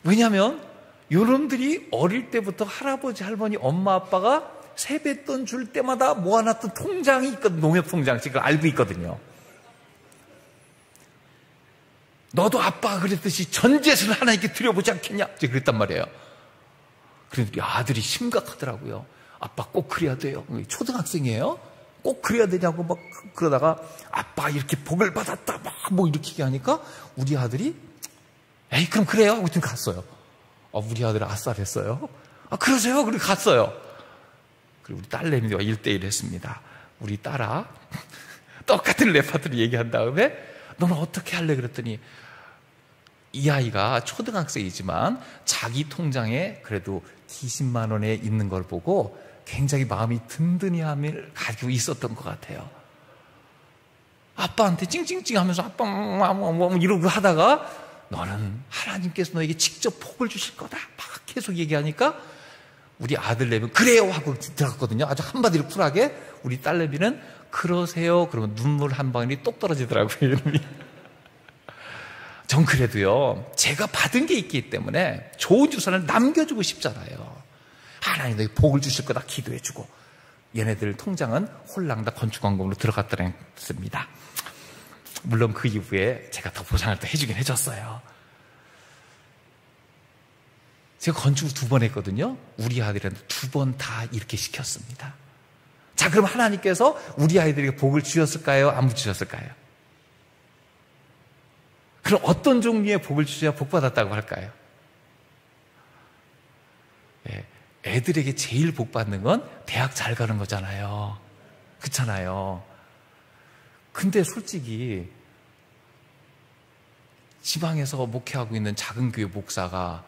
왜냐하면 요놈들이 어릴 때부터 할아버지, 할머니, 엄마, 아빠가 세뱃돈 줄 때마다 모아놨던 통장이 있거든. 농협통장 지금 알고 있거든요. 너도 아빠가 그랬듯이 전 재산을 하나님께 드려보지 않겠냐? 제가 그랬단 말이에요. 그런데 아들이 심각하더라고요. 아빠 꼭 그래야 돼요. 초등학생이에요. 꼭 그래야 되냐고 막 그러다가 아빠 이렇게 복을 받았다 막 뭐 이렇게 얘기하니까 우리 아들이 에이 그럼 그래요 하고 좀 갔어요. 우리 아들은 아싸랬어요. 그러세요? 그리고 갔어요. 그리고 우리 딸내미와 1대1 했습니다. 우리 딸아, 똑같은 레파토리 얘기한 다음에 너는 어떻게 할래? 그랬더니 이 아이가 초등학생이지만 자기 통장에 그래도 기십만 원에 있는 걸 보고 굉장히 마음이 든든함을 가지고 있었던 것 같아요. 아빠한테 찡찡찡 하면서 아빠 이러고 하다가 너는 하나님께서 너에게 직접 복을 주실 거다 막 계속 얘기하니까 우리 아들내미는 그래요 하고 들어갔거든요. 아주 한마디로 쿨하게. 우리 딸내미는 그러세요 그러면 눈물 한 방울이 똑 떨어지더라고요. 이름이. 전 그래도요, 제가 받은 게 있기 때문에 좋은 유산을 남겨주고 싶잖아요. 하나님 너희 복을 주실 거다 기도해주고. 얘네들 통장은 홀랑 다 건축원금으로 들어갔더랬습니다. 물론 그 이후에 제가 더 보상을 또 해주긴 해줬어요. 제가 건축을 2번 했거든요. 우리 아들한테 2번 다 이렇게 시켰습니다. 자, 그럼 하나님께서 우리 아이들에게 복을 주셨을까요? 안 주셨을까요? 그럼 어떤 종류의 복을 주셔야 복 받았다고 할까요? 네, 애들에게 제일 복 받는 건 대학 잘 가는 거잖아요. 그렇잖아요. 근데 솔직히 지방에서 목회하고 있는 작은 교회 목사가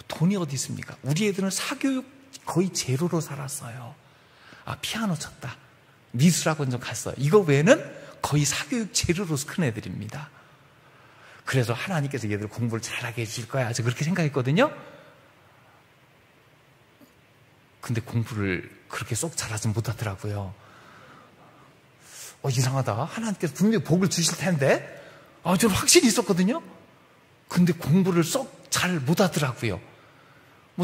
돈이 어디 있습니까? 우리 애들은 사교육 거의 제로로 살았어요. 피아노 쳤다, 미술학원 좀 갔어요. 이거 외에는 거의 사교육 제로로 큰 애들입니다. 그래서 하나님께서 얘들 공부를 잘하게 해주실 거야, 저 그렇게 생각했거든요. 근데 공부를 그렇게 쏙 잘하지 못하더라고요. 이상하다. 하나님께서 분명히 복을 주실 텐데 저는 확신이 있었거든요. 근데 공부를 쏙 잘 못하더라고요.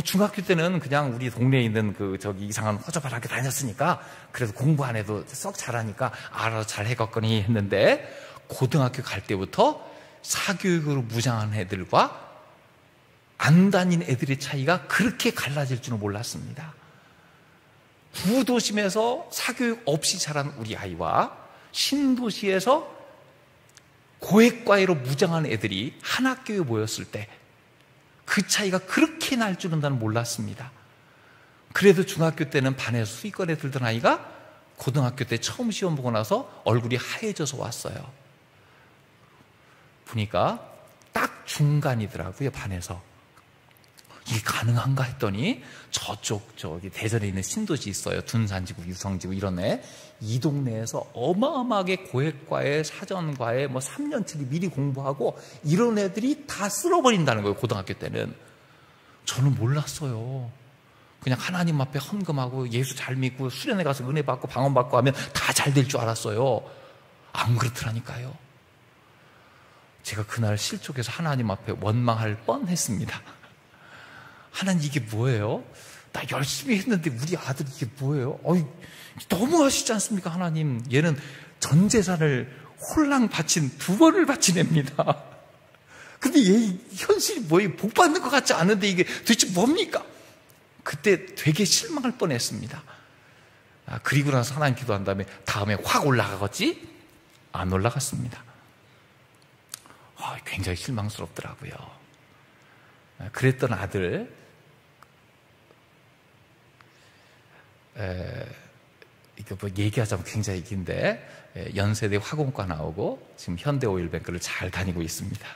중학교 때는 그냥 우리 동네에 있는 이상한 허접한 학교 다녔으니까 그래도 공부 안 해도 썩 잘하니까 알아서 잘 해갔거니 했는데, 고등학교 갈 때부터 사교육으로 무장한 애들과 안 다닌 애들의 차이가 그렇게 갈라질 줄은 몰랐습니다. 구도심에서 사교육 없이 자란 우리 아이와 신도시에서 고액과외로 무장한 애들이 한 학교에 모였을 때 그 차이가 그렇게 날 줄은 나는 몰랐습니다. 그래도 중학교 때는 반에서 수위권에 들던 아이가 고등학교 때 처음 시험 보고 나서 얼굴이 하얘져서 왔어요. 보니까 딱 중간이더라고요. 반에서 이게 가능한가 했더니 저기 대전에 있는 신도시 있어요. 둔산지구, 유성지구 이런 애. 이 동네에서 어마어마하게 고액과에 사전과에 3년치를 미리 공부하고 이런 애들이 다 쓸어버린다는 거예요. 고등학교 때는. 저는 몰랐어요. 그냥 하나님 앞에 헌금하고 예수 잘 믿고 수련회 가서 은혜 받고 방언 받고 하면 다 잘 될 줄 알았어요. 안 그렇더라니까요. 제가 그날 실족해서 하나님 앞에 원망할 뻔했습니다. 하나님 이게 뭐예요? 나 열심히 했는데 우리 아들이 이게 뭐예요? 너무 하시지 않습니까 하나님? 얘는 전 재산을 홀랑 바친 2번을 바친 애입니다. 근데 얘 현실이 뭐예요? 복 받는 것 같지 않은데 이게 도대체 뭡니까? 그때 되게 실망할 뻔했습니다. 그리고 나서 하나님 기도한 다음에 확 올라가겠지? 안 올라갔습니다. 굉장히 실망스럽더라고요. 그랬던 아들, 이거 얘기하자면 굉장히 긴데, 연세대 화공과 나오고 지금 현대오일뱅크를 잘 다니고 있습니다.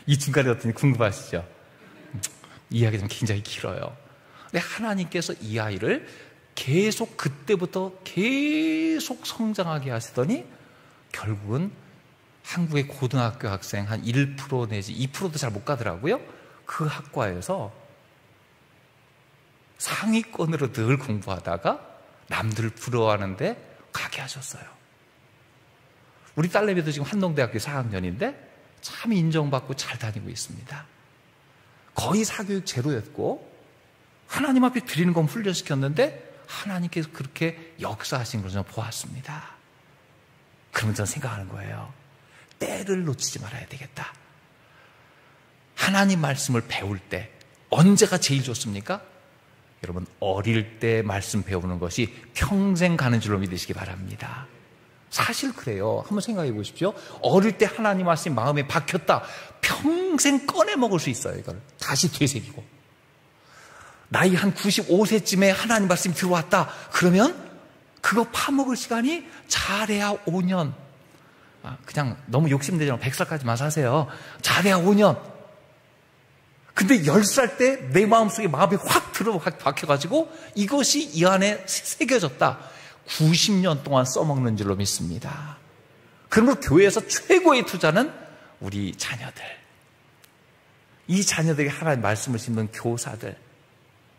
이 중간에 어떤지 궁금하시죠? 이야기 좀 굉장히 길어요. 근데 하나님께서 이 아이를 그때부터 계속 성장하게 하시더니 결국은 한국의 고등학교 학생 한 1% 내지 2%도 잘 못 가더라고요. 그 학과에서 상위권으로 늘 공부하다가 남들 부러워하는데 가게 하셨어요. 우리 딸내미도 지금 한동대학교 4학년인데 참 인정받고 잘 다니고 있습니다. 거의 사교육 제로였고 하나님 앞에 드리는 건 훈련시켰는데 하나님께서 그렇게 역사하신 걸 저는 보았습니다. 그러면 저는 생각하는 거예요. 때를 놓치지 말아야 되겠다. 하나님 말씀을 배울 때 언제가 제일 좋습니까? 여러분, 어릴 때 말씀 배우는 것이 평생 가는 줄로 믿으시기 바랍니다. 사실 그래요. 한번 생각해 보십시오. 어릴 때 하나님 말씀이 마음에 박혔다. 평생 꺼내 먹을 수 있어요. 이걸 다시 되새기고. 나이 한 95세쯤에 하나님 말씀이 들어왔다. 그러면 그거 파먹을 시간이 잘해야 5년. 그냥 너무 욕심내지 말고 100살까지만 사세요. 잘해야 5년. 근데 10살 때 내 마음속에 마음이 확 박혀가지고 이것이 이 안에 새겨졌다. 90년 동안 써먹는 줄로 믿습니다. 그러므로 교회에서 최고의 투자는 우리 자녀들. 이 자녀들에게 하나님의 말씀을 심는 교사들.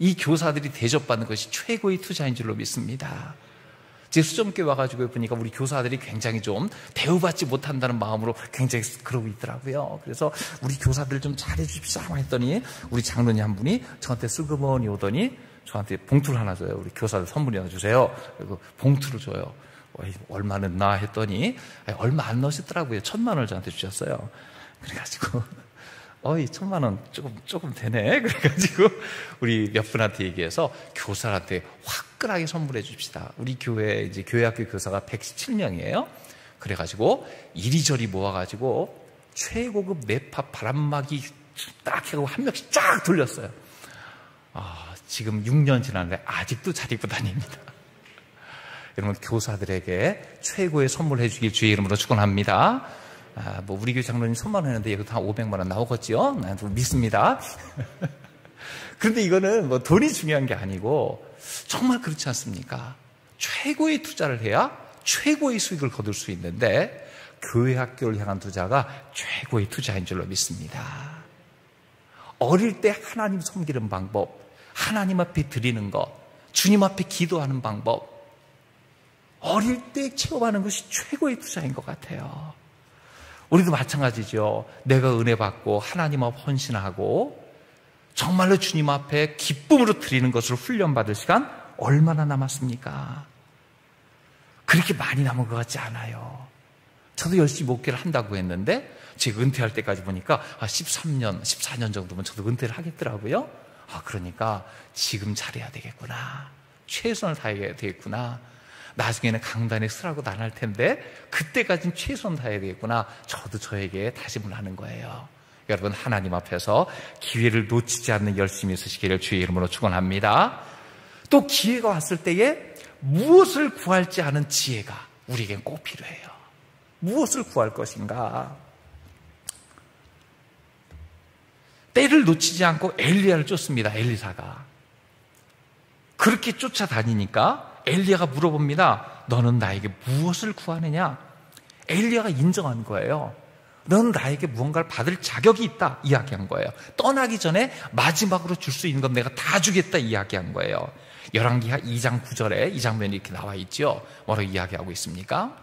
이 교사들이 대접받는 것이 최고의 투자인 줄로 믿습니다. 제 수점교회 와가지고 보니까 우리 교사들이 굉장히 좀 대우받지 못한다는 마음으로 굉장히 그러고 있더라고요. 그래서 우리 교사들 좀 잘해주십시오 했더니 우리 장로님 한 분이 저한테 슬그머니 오더니 저한테 봉투를 하나 줘요. 우리 교사들 선물이 하나 주세요. 그리고 봉투를 줘요. 얼마 넣나 했더니 얼마 안 넣으셨더라고요. 1,000만 원을 저한테 주셨어요. 그래가지고 1,000만 원 조금 되네. 그래가지고 우리 몇 분한테 얘기해서 교사한테 화끈하게 선물해 줍시다. 우리 교회 이제 교회학교 교사가 117명이에요. 그래가지고 이리저리 모아가지고 최고급 뇌파 바람막이 딱 하고 한 명씩 쫙 돌렸어요. 지금 6년 지났는데 아직도 잘 입고 다닙니다. 여러분, 교사들에게 최고의 선물해 주길 주의 이름으로 축원합니다. 우리 교회 장로님 손만 했는데 이것도 한 500만 원 나오겠죠? 난 좀 믿습니다. 그런데 이거는 돈이 중요한 게 아니고 정말 그렇지 않습니까? 최고의 투자를 해야 최고의 수익을 거둘 수 있는데 교회 학교를 향한 투자가 최고의 투자인 줄로 믿습니다. 어릴 때 하나님 섬기는 방법, 하나님 앞에 드리는 것, 주님 앞에 기도하는 방법, 어릴 때 체험하는 것이 최고의 투자인 것 같아요. 우리도 마찬가지죠. 내가 은혜 받고 하나님 앞 헌신하고 정말로 주님 앞에 기쁨으로 드리는 것을 훈련받을 시간 얼마나 남았습니까? 그렇게 많이 남은 것 같지 않아요. 저도 열심히 목회를 한다고 했는데 제가 은퇴할 때까지 보니까 13년, 14년 정도면 저도 은퇴를 하겠더라고요. 그러니까 지금 잘해야 되겠구나. 최선을 다해야 되겠구나. 나중에는 강단에 서라고 안 할 텐데 그때까지는 최선 다해야 되겠구나. 저도 저에게 다짐을 하는 거예요. 여러분, 하나님 앞에서 기회를 놓치지 않는 열심히 쓰시기를 주의 이름으로 축원합니다. 또 기회가 왔을 때에 무엇을 구할지 아는 지혜가 우리에겐 꼭 필요해요. 무엇을 구할 것인가? 때를 놓치지 않고 엘리야를 쫓습니다. 엘리사가. 그렇게 쫓아다니니까 엘리야가 물어봅니다. 너는 나에게 무엇을 구하느냐? 엘리야가 인정한 거예요. 너는 나에게 무언가를 받을 자격이 있다 이야기한 거예요. 떠나기 전에 마지막으로 줄 수 있는 건 내가 다 주겠다 이야기한 거예요. 열왕기하 2장 9절에 이 장면이 이렇게 나와 있죠. 뭐라고 이야기하고 있습니까?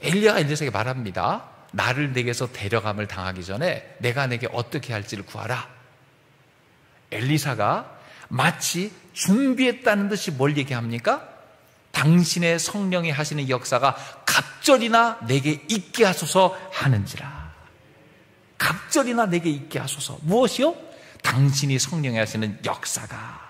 엘리야가 엘리사에게 말합니다. 나를 내게서 데려감을 당하기 전에 내가 내게 어떻게 할지를 구하라. 엘리사가 마치 준비했다는 듯이 뭘 얘기합니까? 당신의 성령이 하시는 역사가 갑절이나 내게 있게 하소서 하는지라. 갑절이나 내게 있게 하소서. 무엇이요? 당신이 성령이 하시는 역사가.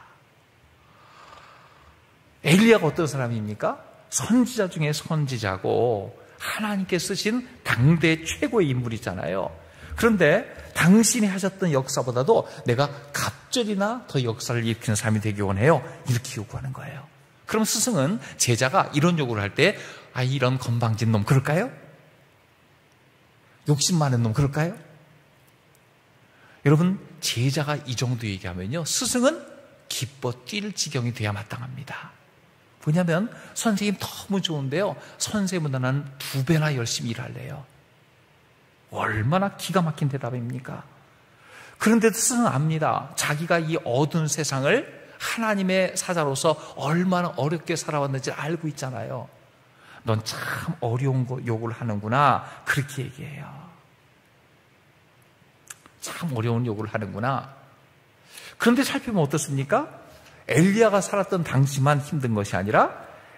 엘리야가 어떤 사람입니까? 선지자 중에 선지자고 하나님께 쓰신 당대 최고의 인물이잖아요. 그런데 당신이 하셨던 역사보다도 내가 갑절이나 더 역사를 일으키는 사람이 되기 원해요. 이렇게 요구하는 거예요. 그럼 스승은 제자가 이런 요구를 할 때 이런 건방진 놈 그럴까요? 욕심 많은 놈 그럴까요? 여러분, 제자가 이 정도 얘기하면요, 스승은 기뻐 뛸 지경이 돼야 마땅합니다. 뭐냐면 선생님 너무 좋은데요, 선생님보다 난 2배나 열심히 일할래요. 얼마나 기가 막힌 대답입니까? 그런데도 스승은 압니다. 자기가 이 어두운 세상을 하나님의 사자로서 얼마나 어렵게 살아왔는지 알고 있잖아요. 넌 참 어려운 욕을 하는구나. 그렇게 얘기해요. 참 어려운 욕을 하는구나. 그런데 살펴보면 어떻습니까? 엘리야가 살았던 당시만 힘든 것이 아니라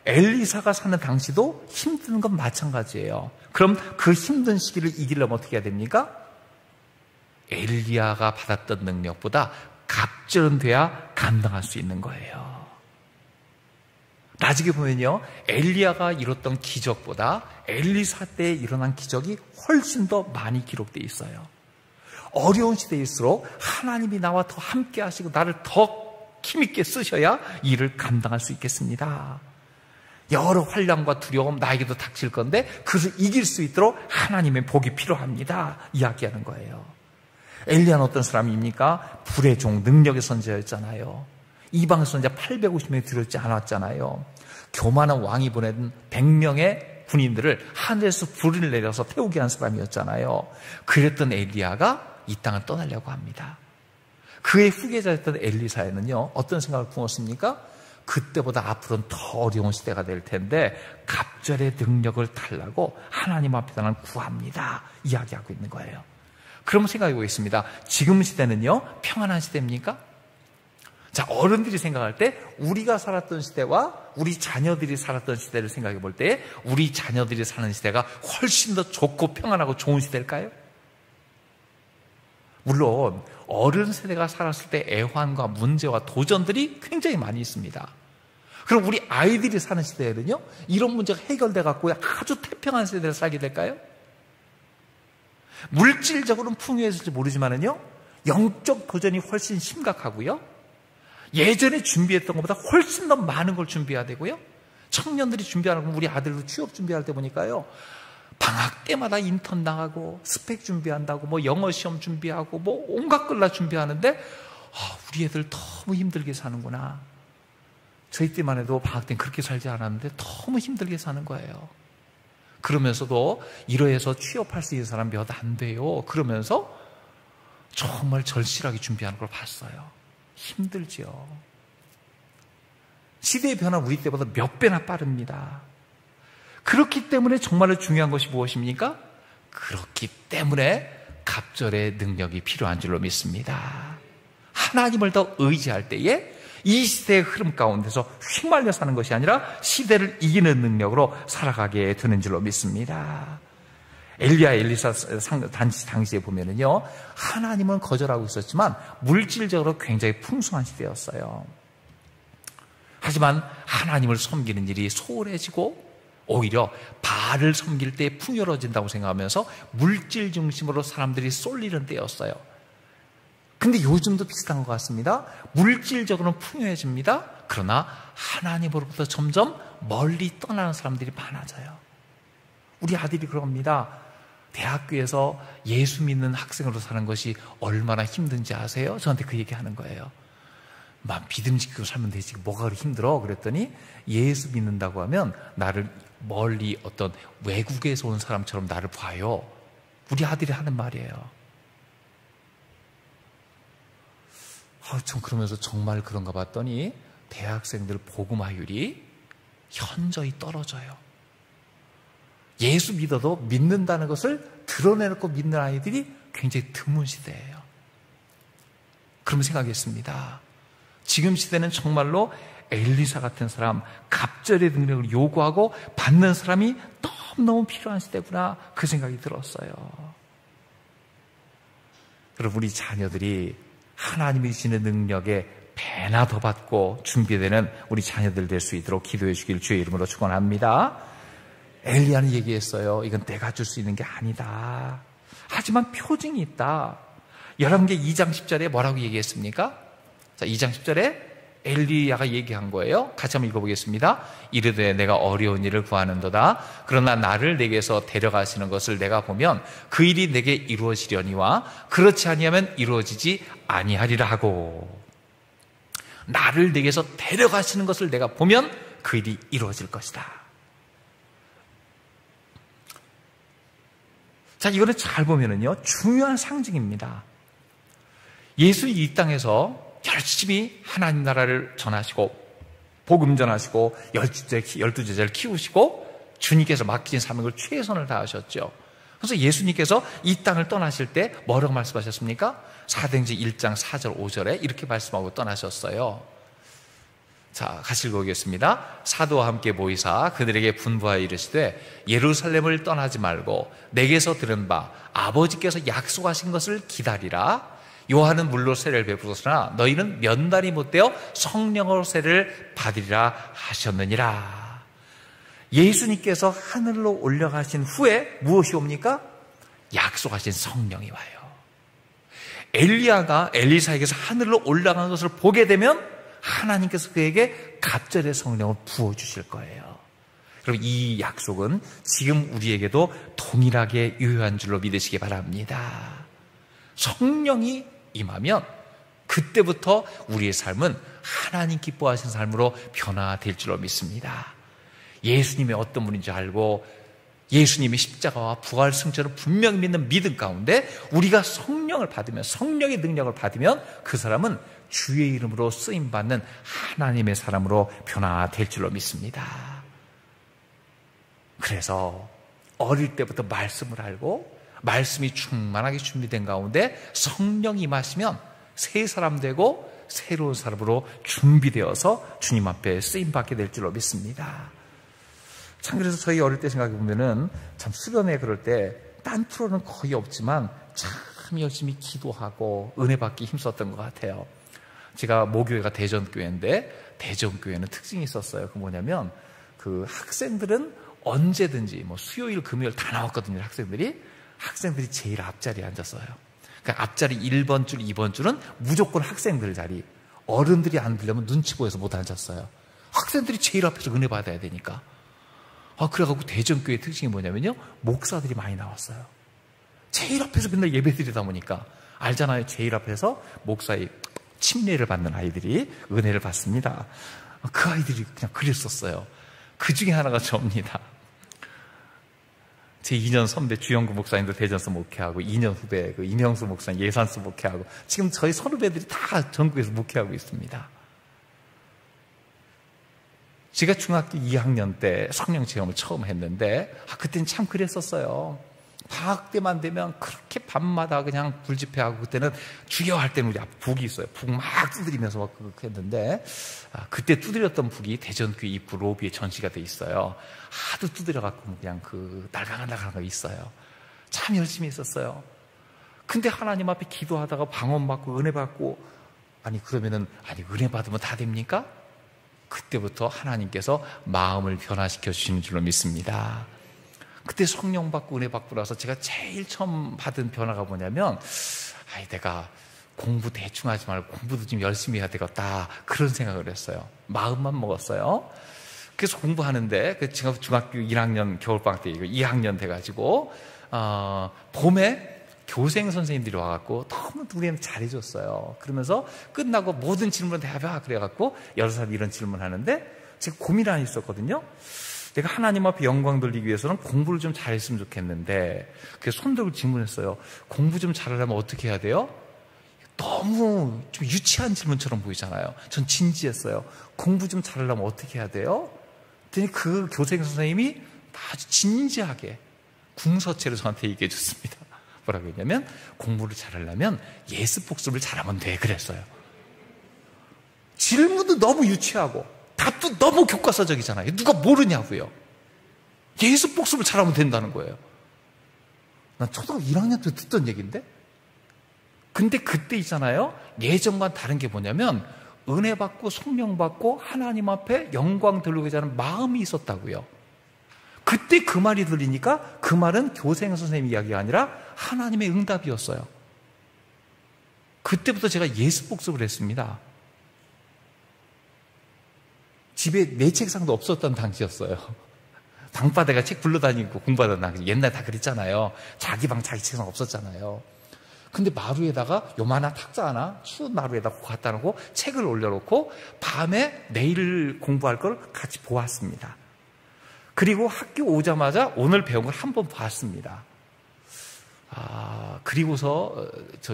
엘리사가 사는 당시도 힘든 건 마찬가지예요. 그럼 그 힘든 시기를 이기려면 어떻게 해야 됩니까? 엘리야가 받았던 능력보다 갑절은 돼야 감당할 수 있는 거예요. 나중에 보면요, 엘리야가 이뤘던 기적보다 엘리사 때에 일어난 기적이 훨씬 더 많이 기록되어 있어요. 어려운 시대일수록 하나님이 나와 더 함께 하시고 나를 더 힘있게 쓰셔야 이를 감당할 수 있겠습니다. 여러 환난과 두려움 나에게도 닥칠 건데 그것을 이길 수 있도록 하나님의 복이 필요합니다. 이야기하는 거예요. 엘리야는 어떤 사람입니까? 불의 종, 능력의 선지자였잖아요. 이방 선지자 850명이 들어오지 않았잖아요. 교만한 왕이 보낸 100명의 군인들을 하늘에서 불을 내려서 태우게 한 사람이었잖아요. 그랬던 엘리야가 이 땅을 떠나려고 합니다. 그의 후계자였던 엘리사에는요, 어떤 생각을 품었습니까? 그때보다 앞으로는 더 어려운 시대가 될 텐데 갑절의 능력을 달라고 하나님 앞에 나는 구합니다. 이야기하고 있는 거예요. 그럼 생각해 보겠습니다. 지금 시대는요, 평안한 시대입니까? 자, 어른들이 생각할 때 우리가 살았던 시대와 우리 자녀들이 살았던 시대를 생각해 볼 때 우리 자녀들이 사는 시대가 훨씬 더 좋고 평안하고 좋은 시대일까요? 물론 어른 세대가 살았을 때 애환과 문제와 도전들이 굉장히 많이 있습니다. 그럼 우리 아이들이 사는 시대에는요, 이런 문제가 해결돼 갖고 아주 태평한 세대를 살게 될까요? 물질적으로는 풍요했을지 모르지만은요, 영적 도전이 훨씬 심각하고요, 예전에 준비했던 것보다 훨씬 더 많은 걸 준비해야 되고요, 청년들이 준비하는 건 우리 아들도 취업 준비할 때 보니까요, 방학 때마다 인턴 나가고 스펙 준비한다고 뭐 영어 시험 준비하고 뭐 온갖 걸 다 준비하는데 우리 애들 너무 힘들게 사는구나. 저희 때만 해도 방학 때는 그렇게 살지 않았는데 너무 힘들게 사는 거예요. 그러면서도 이러해서 취업할 수 있는 사람 몇 안 돼요. 그러면서 정말 절실하게 준비하는 걸 봤어요. 힘들죠. 시대의 변화는 우리 때보다 몇 배나 빠릅니다. 그렇기 때문에 정말로 중요한 것이 무엇입니까? 그렇기 때문에 갑절의 능력이 필요한 줄로 믿습니다. 하나님을 더 의지할 때에 이 시대의 흐름 가운데서 휘말려 사는 것이 아니라 시대를 이기는 능력으로 살아가게 되는 줄로 믿습니다. 엘리야, 엘리사 당시에 보면은요, 하나님은 거절하고 있었지만 물질적으로 굉장히 풍성한 시대였어요. 하지만 하나님을 섬기는 일이 소홀해지고 오히려 바알을 섬길 때 풍요로워진다고 생각하면서 물질 중심으로 사람들이 쏠리는 때였어요. 근데 요즘도 비슷한 것 같습니다. 물질적으로는 풍요해집니다. 그러나 하나님으로부터 점점 멀리 떠나는 사람들이 많아져요. 우리 아들이 그럽니다. 대학교에서 예수 믿는 학생으로 사는 것이 얼마나 힘든지 아세요? 저한테 그 얘기 하는 거예요. 막 믿음 지키고 살면 되지 뭐가 그렇게 힘들어? 그랬더니 예수 믿는다고 하면 나를 멀리 어떤 외국에서 온 사람처럼 나를 봐요. 우리 아들이 하는 말이에요. 전 그러면서 정말 그런가 봤더니 대학생들 복음화율이 현저히 떨어져요. 예수 믿어도 믿는다는 것을 드러내놓고 믿는 아이들이 굉장히 드문 시대예요. 그럼 생각했습니다. 지금 시대는 정말로 엘리사 같은 사람, 갑절의 능력을 요구하고 받는 사람이 너무너무 필요한 시대구나, 그 생각이 들었어요. 여러분, 우리 자녀들이 하나님이 주시는 능력에 배나 더 받고 준비되는 우리 자녀들 될 수 있도록 기도해 주길 주의 이름으로 축원합니다. 엘리야는 얘기했어요. 이건 내가 줄 수 있는 게 아니다. 하지만 표징이 있다. 열왕기 2장 10절에 뭐라고 얘기했습니까? 자, 2장 10절에 엘리야가 얘기한 거예요. 같이 한번 읽어보겠습니다. 이르되 내가 어려운 일을 구하는도다. 그러나 나를 내게서 데려가시는 것을 내가 보면 그 일이 내게 이루어지려니와 그렇지 아니하면 이루어지지 아니하리라 하고, 나를 내게서 데려가시는 것을 내가 보면 그 일이 이루어질 것이다. 자, 이거는 잘 보면은요, 중요한 상징입니다. 예수 이 땅에서 열심히 하나님 나라를 전하시고 복음 전하시고 12제자를 키우시고 주님께서 맡기신 사명을 최선을 다하셨죠. 그래서 예수님께서 이 땅을 떠나실 때 뭐라고 말씀하셨습니까? 사도행전 1장 4절 5절에 이렇게 말씀하고 떠나셨어요. 자, 같이 읽어보겠습니다. 사도와 함께 모이사 그들에게 분부하여 이르시되 예루살렘을 떠나지 말고 내게서 들은 바 아버지께서 약속하신 것을 기다리라. 요한은 물로 세례를 베풀었으나 너희는 몇 날이 못되어 성령으로 세례를 받으리라 하셨느니라. 예수님께서 하늘로 올라가신 후에 무엇이 옵니까? 약속하신 성령이 와요. 엘리야가 엘리사에게서 하늘로 올라간 것을 보게 되면 하나님께서 그에게 갑절의 성령을 부어주실 거예요. 그럼 이 약속은 지금 우리에게도 동일하게 유효한 줄로 믿으시기 바랍니다. 성령이 임하면 그때부터 우리의 삶은 하나님 기뻐하시는 삶으로 변화될 줄로 믿습니다. 예수님이 어떤 분인지 알고 예수님의 십자가와 부활 승천을 분명히 믿는 믿음 가운데 우리가 성령을 받으면, 성령의 능력을 받으면 그 사람은 주의 이름으로 쓰임받는 하나님의 사람으로 변화될 줄로 믿습니다. 그래서 어릴 때부터 말씀을 알고 말씀이 충만하게 준비된 가운데 성령이 임하시면 새 사람 되고 새로운 사람으로 준비되어서 주님 앞에 쓰임받게 될 줄로 믿습니다. 참, 그래서 저희 어릴 때 생각해 보면은 참 수련회 그럴 때 딴 프로는 거의 없지만 참 열심히 기도하고 은혜 받기 힘썼던 것 같아요. 제가 모교회가 대전교회인데 대전교회는 특징이 있었어요. 그 뭐냐면 그 학생들은 언제든지 뭐 수요일 금요일 다 나왔거든요. 학생들이 제일 앞자리에 앉았어요. 그러니까 앞자리 1번 줄 2번 줄은 무조건 학생들 자리, 어른들이 앉으려면 눈치 보여서 못 앉았어요. 학생들이 제일 앞에서 은혜 받아야 되니까. 그래갖고 대전교회 특징이 뭐냐면요, 목사들이 많이 나왔어요. 제일 앞에서 맨날 예배 드리다 보니까 알잖아요. 제일 앞에서 목사의 침례를 받는 아이들이 은혜를 받습니다. 그 아이들이 그냥 그랬었어요. 그 중에 하나가 저입니다. 제 2년 선배 주영구 목사님도 대전서 목회하고 2년 후배 그 임영수 목사님 예산서 목회하고 지금 저희 선후배들이 다 전국에서 목회하고 있습니다. 제가 중학교 2학년 때 성령 체험을 처음 했는데 그때는 참 그랬었어요. 방학 때만 되면 그렇게 밤마다 그냥 불집회하고, 그때는 주여 할 때는 우리 앞에 북이 있어요. 북 막 두드리면서 막 그렇게 했는데 그때 두드렸던 북이 대전교회 입구 로비에 전시가 돼 있어요. 하도 두드려갖고 그냥 그 날강한 거 있어요. 참 열심히 했었어요. 근데 하나님 앞에 기도하다가 방언받고 은혜 받고 그러면은 은혜 받으면 다 됩니까? 그때부터 하나님께서 마음을 변화시켜 주시는 줄로 믿습니다. 그때 성령 받고 은혜 받고 나서 제가 제일 처음 받은 변화가 뭐냐면 내가 공부 대충 하지 말고 공부도 좀 열심히 해야 되겠다, 그런 생각을 했어요. 마음만 먹었어요. 그래서 공부하는데 제가 중학교 1학년 겨울방학 때 2학년 돼가지고 봄에 교생 선생님들이 와갖고 너무 우리한테 잘해줬어요. 그러면서 끝나고 모든 질문을 대답해봐 그래갖고 여러 사람이 이런 질문을 하는데 제가 고민을 하나 있었거든요. 내가 하나님 앞에 영광 돌리기 위해서는 공부를 좀 잘했으면 좋겠는데 그래서 손 들고 질문했어요. 공부 좀 잘하려면 어떻게 해야 돼요? 너무 좀 유치한 질문처럼 보이잖아요. 전 진지했어요. 공부 좀 잘하려면 어떻게 해야 돼요? 그랬더니 그 교생 선생님이 아주 진지하게 궁서체로 저한테 얘기해 줬습니다. 뭐라고 했냐면 공부를 잘하려면 예습 복습을 잘하면 돼 그랬어요. 질문도 너무 유치하고 답도 너무 교과서적이잖아요. 누가 모르냐고요. 예습 복습을 잘하면 된다는 거예요. 난 초등학교 1학년 때 듣던 얘기인데 근데 그때 있잖아요. 예전과 다른 게 뭐냐면 은혜 받고 성령 받고 하나님 앞에 영광 돌리고자 하는 마음이 있었다고요. 그때 그 말이 들리니까 그 말은 교생 선생님 이야기가 아니라 하나님의 응답이었어요. 그때부터 제가 예습 복습을 했습니다. 집에 내 책상도 없었던 당시였어요. 방바닥에 책 굴러다니고 공부하던 당시. 옛날에 다 그랬잖아요. 자기 방 자기 책상 없었잖아요. 근데 마루에다가 요만한 탁자 하나 추운 마루에다가 갖다 놓고 책을 올려놓고 밤에 내일 공부할 걸 같이 보았습니다. 그리고 학교 오자마자 오늘 배운 걸 한번 봤습니다. 그리고서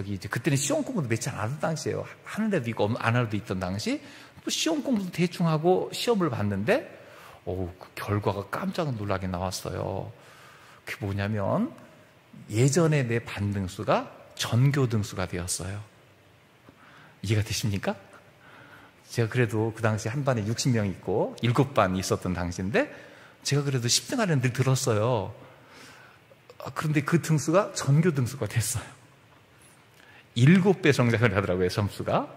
이제 그때는 시험 공부도 맺지 않았던 당시예요. 하는 데도 있고 안 하는 데도 있던 당시. 또 시험 공부도 대충 하고 시험을 봤는데 그 결과가 깜짝 놀라게 나왔어요. 그게 뭐냐면 예전에 내 반등수가 전교등수가 되었어요. 이해가 되십니까? 제가 그래도 그 당시 한 반에 60명 있고 7반 있었던 당시인데 제가 그래도 10등 안에 늘 들었어요. 그런데 그 등수가 전교 등수가 됐어요. 7배 성장을 하더라고요, 점수가.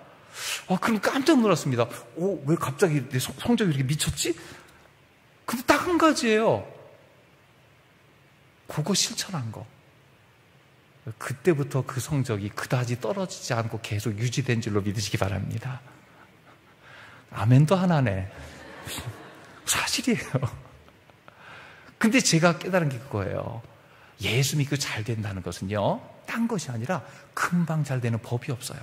그럼 깜짝 놀랐습니다. 왜 갑자기 내 성적이 이렇게 미쳤지? 근데 딱 한 가지예요. 그거 실천한 거. 그때부터 그 성적이 그다지 떨어지지 않고 계속 유지된 줄로 믿으시기 바랍니다. 아멘도 하나네. 사실이에요. 근데 제가 깨달은 게 그거예요. 예수 믿고 잘 된다는 것은요, 딴 것이 아니라 금방 잘 되는 법이 없어요.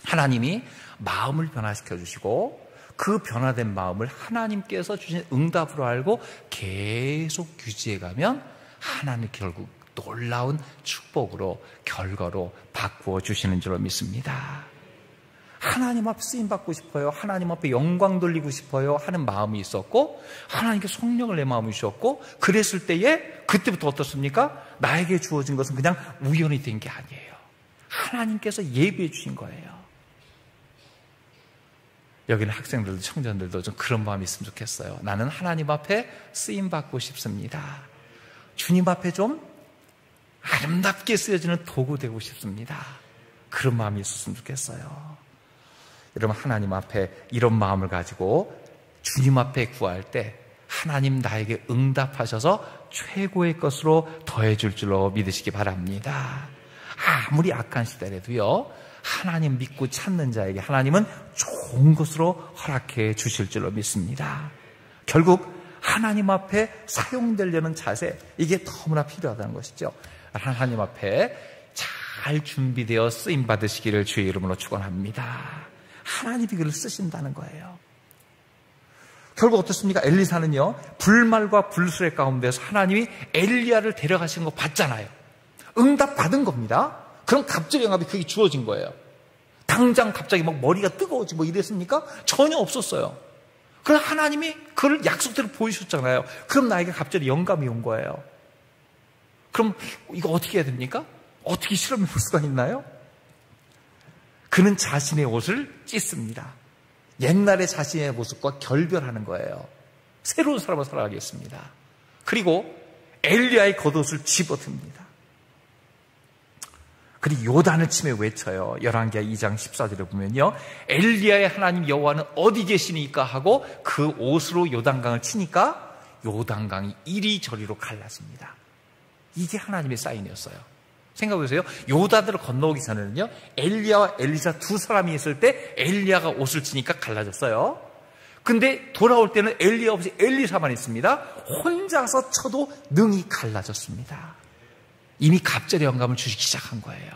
하나님이 마음을 변화시켜 주시고 그 변화된 마음을 하나님께서 주신 응답으로 알고 계속 유지해 가면 하나님 결국 놀라운 축복으로 결과로 바꾸어 주시는 줄로 믿습니다. 하나님 앞에 쓰임받고 싶어요. 하나님 앞에 영광 돌리고 싶어요 하는 마음이 있었고 하나님께 성령을 내 마음이 주셨고 그랬을 때에 그때부터 어떻습니까? 나에게 주어진 것은 그냥 우연히 된 게 아니에요. 하나님께서 예비해 주신 거예요. 여기는 학생들도 청년들도 좀 그런 마음이 있으면 좋겠어요. 나는 하나님 앞에 쓰임받고 싶습니다. 주님 앞에 좀 아름답게 쓰여지는 도구 되고 싶습니다. 그런 마음이 있었으면 좋겠어요. 여러분 하나님 앞에 이런 마음을 가지고 주님 앞에 구할 때 하나님 나에게 응답하셔서 최고의 것으로 더해줄 줄로 믿으시기 바랍니다. 아무리 악한 시대라도요 하나님 믿고 찾는 자에게 하나님은 좋은 것으로 허락해 주실 줄로 믿습니다. 결국 하나님 앞에 사용되려는 자세, 이게 너무나 필요하다는 것이죠. 하나님 앞에 잘 준비되어 쓰임 받으시기를 주의 이름으로 축원합니다. 하나님이 그를 쓰신다는 거예요. 결국 어떻습니까? 엘리사는요 불말과 불수의 가운데서 하나님이 엘리야를 데려가시는 거 봤잖아요. 응답 받은 겁니다. 그럼 갑절의 응답이 그게 주어진 거예요. 당장 갑자기 막 머리가 뜨거워지고 뭐 이랬습니까? 전혀 없었어요. 그럼 하나님이 그를 약속대로 보이셨잖아요. 그럼 나에게 갑자기 영감이 온 거예요. 그럼 이거 어떻게 해야 됩니까? 어떻게 실험해 볼 수가 있나요? 그는 자신의 옷을 찢습니다. 옛날의 자신의 모습과 결별하는 거예요. 새로운 사람으로 살아가겠습니다. 그리고 엘리야의 겉옷을 집어듭니다. 그리고 요단을 치며 외쳐요. 열왕기하 2장 14절에 보면요. 엘리야의 하나님 여호와는 어디 계시니까 하고 그 옷으로 요단강을 치니까 요단강이 이리저리로 갈랐습니다. 이게 하나님의 사인이었어요. 생각해보세요. 요단을 건너오기 전에는요. 엘리야와 엘리사 두 사람이 있을 때 엘리야가 옷을 치니까 갈라졌어요. 근데 돌아올 때는 엘리야 없이 엘리사만 있습니다. 혼자서 쳐도 능히 갈라졌습니다. 이미 갑절의 영감을 주시기 시작한 거예요.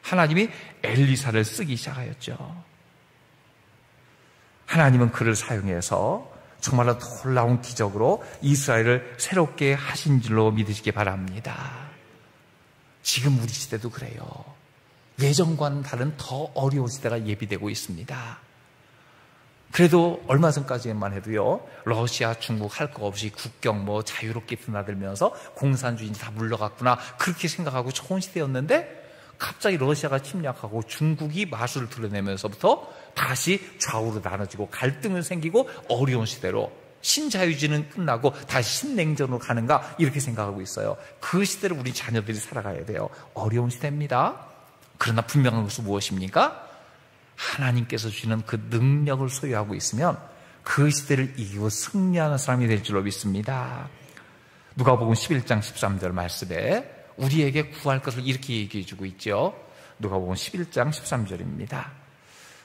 하나님이 엘리사를 쓰기 시작하였죠. 하나님은 그를 사용해서 정말로 놀라운 기적으로 이스라엘을 새롭게 하신 줄로 믿으시기 바랍니다. 지금 우리 시대도 그래요. 예전과는 다른 더 어려운 시대가 예비되고 있습니다. 그래도 얼마 전까지만 해도요, 러시아, 중국 할 거 없이 국경 자유롭게 드나들면서 공산주의인 다 물러갔구나 그렇게 생각하고 좋은 시대였는데, 갑자기 러시아가 침략하고 중국이 마술을 드러내면서부터 다시 좌우로 나눠지고 갈등은 생기고 어려운 시대로, 신자유주의는 끝나고 다시 신냉전으로 가는가 이렇게 생각하고 있어요. 그 시대를 우리 자녀들이 살아가야 돼요. 어려운 시대입니다. 그러나 분명한 것은 무엇입니까? 하나님께서 주시는 그 능력을 소유하고 있으면 그 시대를 이기고 승리하는 사람이 될 줄로 믿습니다. 누가복음 11장 13절 말씀에 우리에게 구할 것을 이렇게 얘기해 주고 있죠. 누가복음 11장 13절입니다.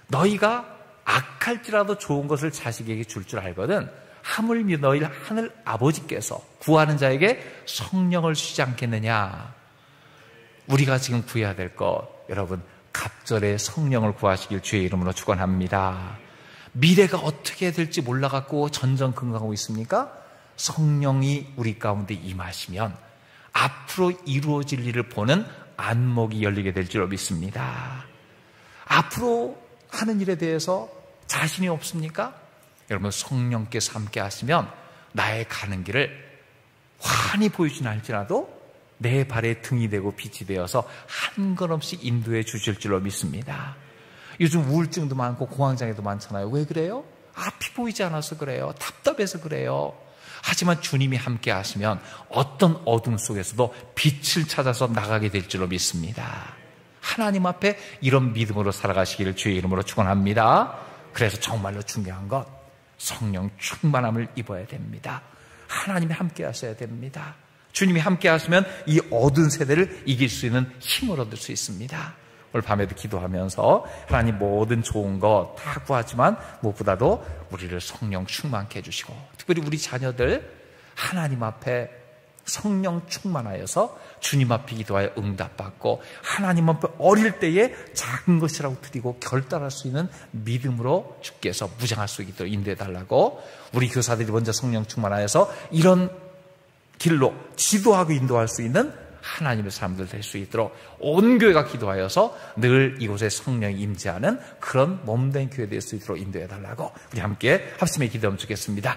너희가 악할지라도 좋은 것을 자식에게 줄 줄 알거든 하물며 너희 하늘 아버지께서 구하는 자에게 성령을 주시지 않겠느냐. 우리가 지금 구해야 될 것, 여러분, 갑절에 성령을 구하시길 주의 이름으로 축원합니다. 미래가 어떻게 될지 몰라갖고 전전긍긍하고 있습니까? 성령이 우리 가운데 임하시면 앞으로 이루어질 일을 보는 안목이 열리게 될 줄로 믿습니다. 앞으로 하는 일에 대해서 자신이 없습니까? 여러분, 성령께서 함께 하시면 나의 가는 길을 환히 보이진 않을지라도 내 발에 등이 되고 빛이 되어서 한 걸음씩 인도해 주실 줄로 믿습니다. 요즘 우울증도 많고 공황장애도 많잖아요. 왜 그래요? 앞이 보이지 않아서 그래요. 답답해서 그래요. 하지만 주님이 함께 하시면 어떤 어둠 속에서도 빛을 찾아서 나가게 될 줄로 믿습니다. 하나님 앞에 이런 믿음으로 살아가시기를 주의 이름으로 축원합니다. 그래서 정말로 중요한 것, 성령 충만함을 입어야 됩니다. 하나님이 함께 하셔야 됩니다. 주님이 함께 하시면 이 어두운 세대를 이길 수 있는 힘을 얻을 수 있습니다. 오늘 밤에도 기도하면서 하나님 모든 좋은 거 다 구하지만 무엇보다도 우리를 성령 충만케 해주시고, 특별히 우리 자녀들 하나님 앞에 성령 충만하여서 주님 앞에 기도하여 응답받고 하나님 앞에 어릴 때에 작은 것이라고 드리고 결단할 수 있는 믿음으로 주께서 무장할 수 있도록 인도해달라고, 우리 교사들이 먼저 성령 충만하여서 이런 길로 지도하고 인도할 수 있는 하나님의 사람들 될 수 있도록 온 교회가 기도하여서 늘 이곳에 성령이 임재하는 그런 몸된 교회 될 수 있도록 인도해달라고 우리 함께 합심의 기도하면 좋겠습니다.